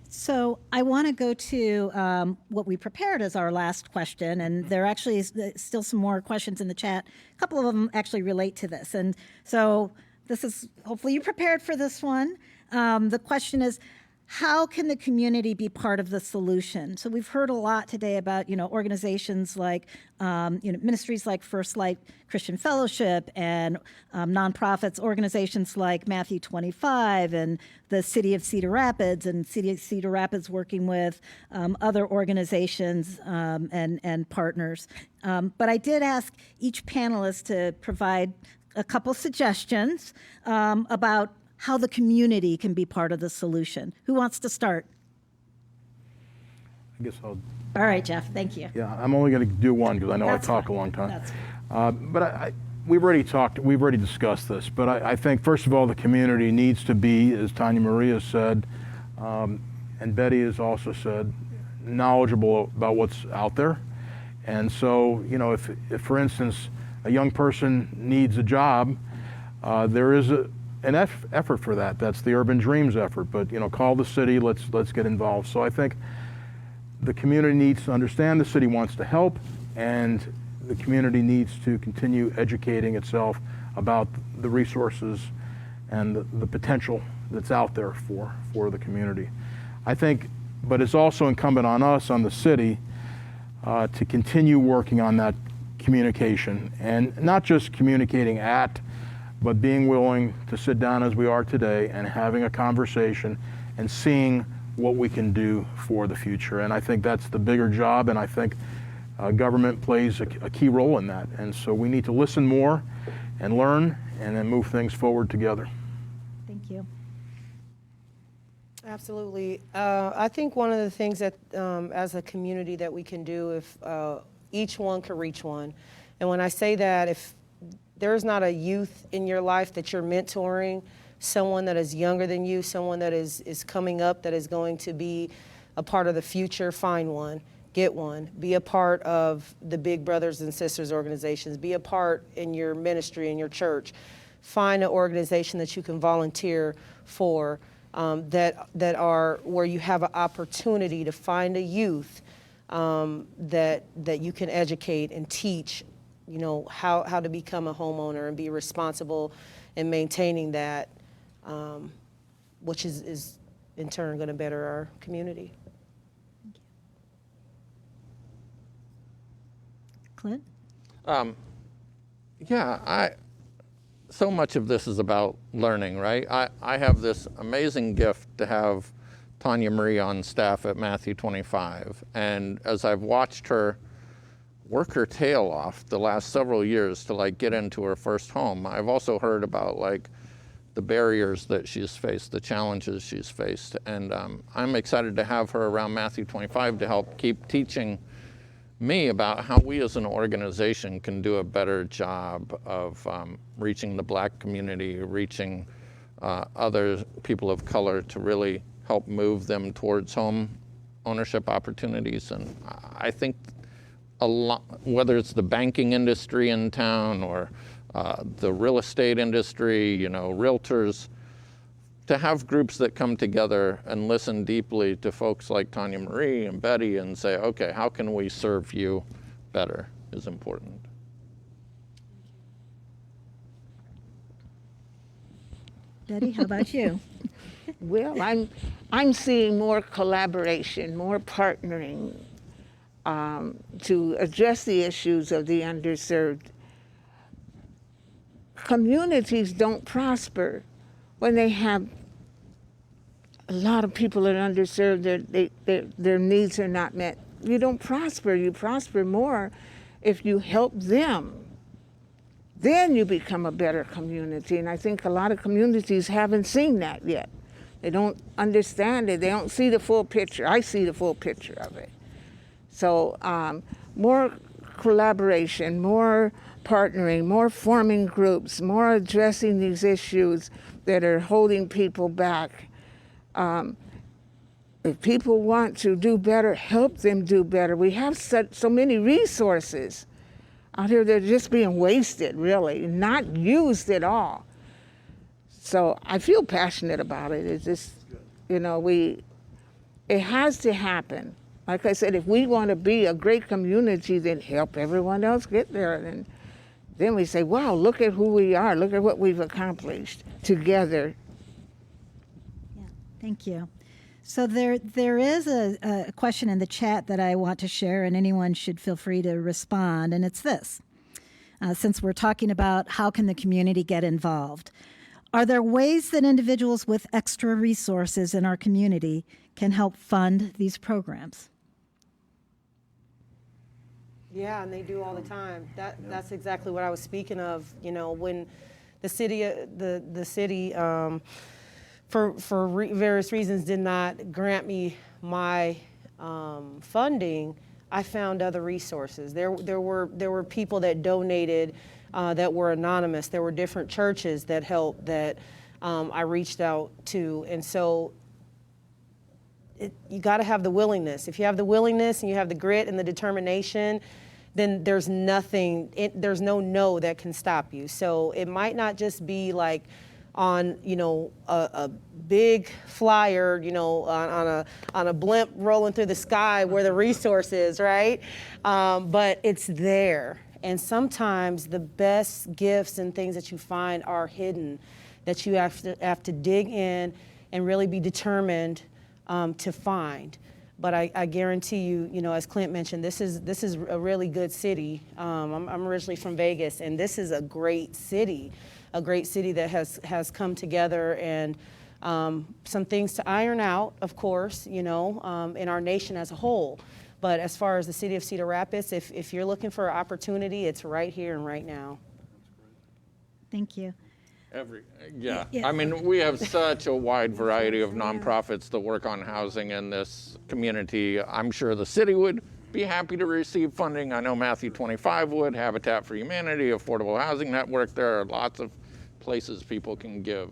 Speaker 7: So I want to go to what we prepared as our last question, and there actually is still some more questions in the chat. A couple of them actually relate to this, and so this is, hopefully you prepared for this one. The question is, how can the community be part of the solution? So we've heard a lot today about, you know, organizations like, ministries like First Light Christian Fellowship, and nonprofits, organizations like Matthew 25 and the City of Cedar Rapids, and City of Cedar Rapids working with other organizations and partners. But I did ask each panelist to provide a couple suggestions about how the community can be part of the solution. Who wants to start?
Speaker 2: I guess I'll,
Speaker 7: All right, Jeff, thank you.
Speaker 2: yeah, I'm only going to do one because I know
Speaker 7: That's
Speaker 2: I talk
Speaker 7: fine.
Speaker 2: a long time.
Speaker 7: That's
Speaker 2: But we've already discussed this, but I think, first of all, the community needs to be, as Tonyamarie has said, and Betty has also said, knowledgeable about what's out there. And so, you know, if for instance, a young person needs a job, there is an effort for that. That's the Urban Dreams effort. But, you know, call the city, let's get involved. So I think the community needs to understand the city wants to help, and the community needs to continue educating itself about the resources and the potential that's out there for the community. I think, but it's also incumbent on us, on the city, to continue working on that communication, and not just communicating but being willing to sit down as we are today and having a conversation and seeing what we can do for the future. And I think that's the bigger job, and I think government plays a key role in that. And so we need to listen more and learn, and then move things forward together.
Speaker 7: Thank you.
Speaker 1: Absolutely. I think one of the things that, as a community, that we can do, if each one could reach one, and when I say that, if there's not a youth in your life that you're mentoring, someone that is younger than you, someone that is coming up, that is going to be a part of the future, find one, get one, be a part of the Big Brothers and Sisters organizations, be a part in your ministry, in your church. Find an organization that you can volunteer for, that are where you have an opportunity to find a youth that you can educate and teach, you know, how to become a homeowner and be responsible in maintaining that, which is in turn going to better our community.
Speaker 7: Clint?
Speaker 4: Yeah, so much of this is about learning, right? I have this amazing gift to have Tonyamarie on staff at Matthew 25. And as I've watched her work her tail off the last several years to like get into her first home, I've also heard about like the barriers that she's faced, the challenges she's faced. And I'm excited to have her around Matthew 25 to help keep teaching me about how we as an organization can do a better job of reaching the Black community, reaching other people of color, to really help move them towards home ownership opportunities. And I think a lot, whether it's the banking industry in town or the real estate industry, you know, realtors, to have groups that come together and listen deeply to folks like Tonyamarie and Betty and say, okay, how can we serve you better, is important.
Speaker 7: Betty, how about you?
Speaker 6: Well, I'm seeing more collaboration, more partnering to address the issues of the underserved. Communities don't prosper when they have a lot of people that are underserved, their needs are not met. You don't prosper. You prosper more if you help them. Then you become a better community. And I think a lot of communities haven't seen that yet. They don't understand it. They don't see the full picture. I see the full picture of it. So more collaboration, more partnering, more forming groups, more addressing these issues that are holding people back. If people want to do better, help them do better. We have so many resources out here that are just being wasted, really, not used at all. So I feel passionate about it. It's just, it has to happen. Like I said, if we want to be a great community, then help everyone else get there. And then we say, wow, look at who we are. Look at what we've accomplished together.
Speaker 7: Yeah, thank you. So there is a question in the chat that I want to share, and anyone should feel free to respond, and it's this. Since we're talking about how can the community get involved, are there ways that individuals with extra resources in our community can help fund these programs?
Speaker 1: Yeah, and they do all the time. That's exactly what I was speaking of. When the city, for various reasons, did not grant me my funding, I found other resources. There were people that donated that were anonymous. There were different churches that helped that I reached out to, and so you got to have the willingness. If you have the willingness and you have the grit and the determination, then there's nothing. There's no that can stop you. So it might not just be like on a big flyer, on a blimp rolling through the sky where the resource is, right? But it's there. And sometimes the best gifts and things that you find are hidden, that you have to dig in and really be determined to find. But I guarantee you, as Clint mentioned, this is a really good city. I'm originally from Vegas, and this is a great city that has come together, and some things to iron out, of course, in our nation as a whole. But as far as the city of Cedar Rapids, if you're looking for an opportunity, it's right here and right now.
Speaker 7: Thank you.
Speaker 4: Yeah.
Speaker 7: Yeah.
Speaker 4: I mean, we have such a wide variety of nonprofits that work on housing in this community. I'm sure the city would be happy to receive funding. I know Matthew 25 would, Habitat for Humanity, Affordable Housing Network. There are lots of places people can give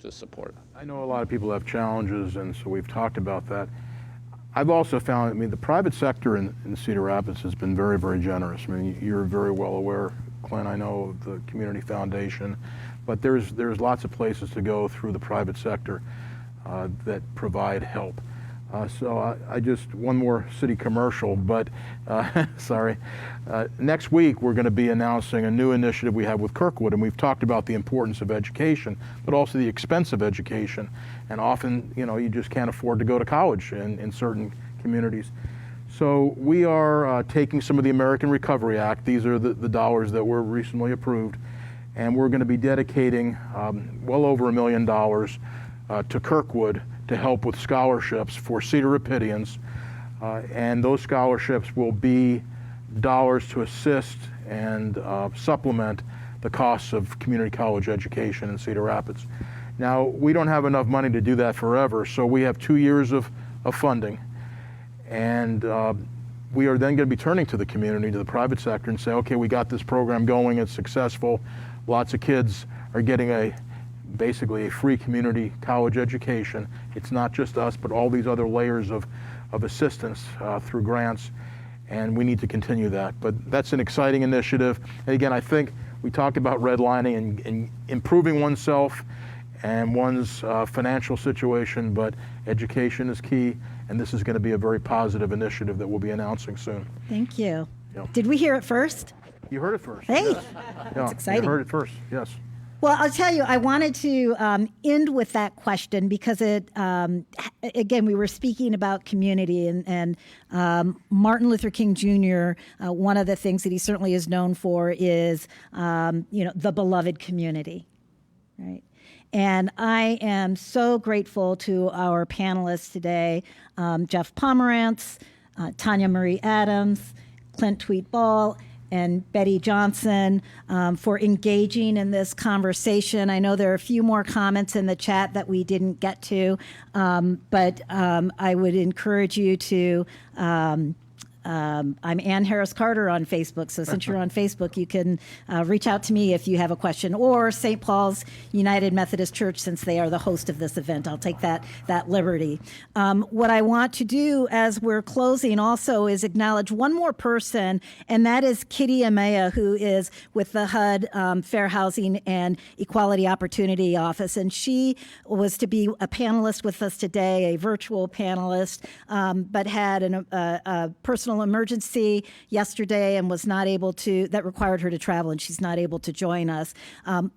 Speaker 4: to support.
Speaker 2: I know a lot of people have challenges, and so we've talked about that. I've also found, the private sector in Cedar Rapids has been very, very generous. You're very well aware, Clint, I know of the Community Foundation, but there's lots of places to go through the private sector that provide help. So I just, one more city commercial, but sorry. Next week we're going to be announcing a new initiative we have with Kirkwood, and we've talked about the importance of education, but also the expense of education. And often, you just can't afford to go to college in certain communities. So we are taking some of the American Recovery Act. These are the dollars that were recently approved, and we're going to be dedicating well over $1 million to Kirkwood to help with scholarships for Cedar Rapidians, and those scholarships will be dollars to assist and supplement the costs of community college education in Cedar Rapids. Now, we don't have enough money to do that forever, so we have 2 years of funding, and we are then going to be turning to the community, to the private sector, and say, okay, we got this program going, it's successful, lots of kids are getting basically a free community college education. It's not just us, but all these other layers of assistance through grants, and we need to continue that. But that's an exciting initiative. And again, I think we talked about redlining and improving oneself and one's financial situation, but education is key, and this is going to be a very positive initiative that we'll be announcing soon.
Speaker 7: Thank you.
Speaker 2: Yeah.
Speaker 7: Did we hear it first?
Speaker 2: You heard it first.
Speaker 7: Hey,
Speaker 2: Yes.
Speaker 7: that's exciting.
Speaker 2: You heard it first, yes.
Speaker 7: Well, I'll tell you, I wanted to end with that question because again, we were speaking about community, and Martin Luther King Jr., one of the things that he certainly is known for is, the beloved community, right? And I am so grateful to our panelists today, Jeff Pomerantz, Tonyamarie Adams, Clint Twedt-Ball, and Betty Johnson for engaging in this conversation. I know there are a few more comments in the chat that we didn't get to, but I would encourage you to I'm Ann Harris Carter on Facebook. So since you're on Facebook, you can reach out to me if you have a question, or St. Paul's United Methodist Church, since they are the host of this event. I'll take that liberty. What I want to do as we're closing also is acknowledge one more person, and that is Kitty Amaya, who is with the HUD Fair Housing and Equality Opportunity Office. And she was to be a panelist with us today, a virtual panelist, but had a personal emergency yesterday and was not able to, that required her to travel, and she's not able to join us.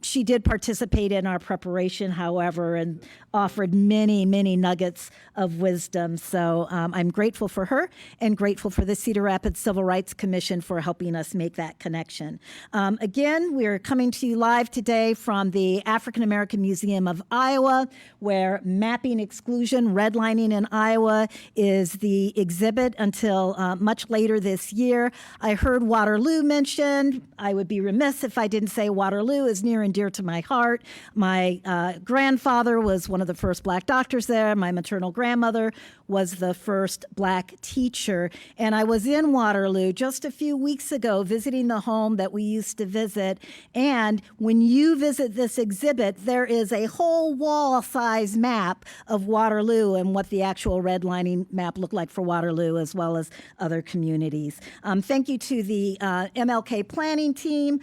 Speaker 7: She did participate in our preparation, however, and offered many, many nuggets of wisdom. So I'm grateful for her and grateful for the Cedar Rapids Civil Rights Commission for helping us make that connection. Again, we're coming to you live today from the African American Museum of Iowa, where Mapping Exclusion, Redlining in Iowa is the exhibit until much later this year. I heard Waterloo mentioned. I would be remiss if I didn't say Waterloo is near and dear to my heart. My grandfather was one of the first Black doctors there. My maternal grandmother was the first Black teacher. And I was in Waterloo just a few weeks ago visiting the home that we used to visit. And when you visit this exhibit, there is a whole wall-size map of Waterloo and what the actual redlining map looked like for Waterloo, as well as other communities. Thank you to the MLK planning team.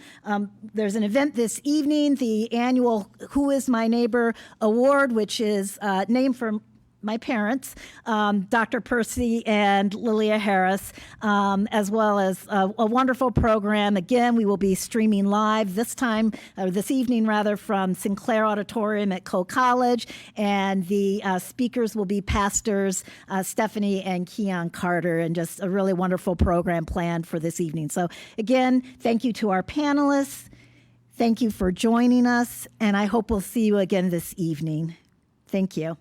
Speaker 7: There's an event this evening, the annual Who is My Neighbor Award, which is named for my parents, Dr. Percy and Lilia Harris, as well as a wonderful program. Again, we will be streaming live this evening from Sinclair Auditorium at Coe College, and the speakers will be pastors Stephanie and Keon Carter, and just a really wonderful program planned for this evening. So again, thank you to our panelists. Thank you for joining us, and I hope we'll see you again this evening. Thank you.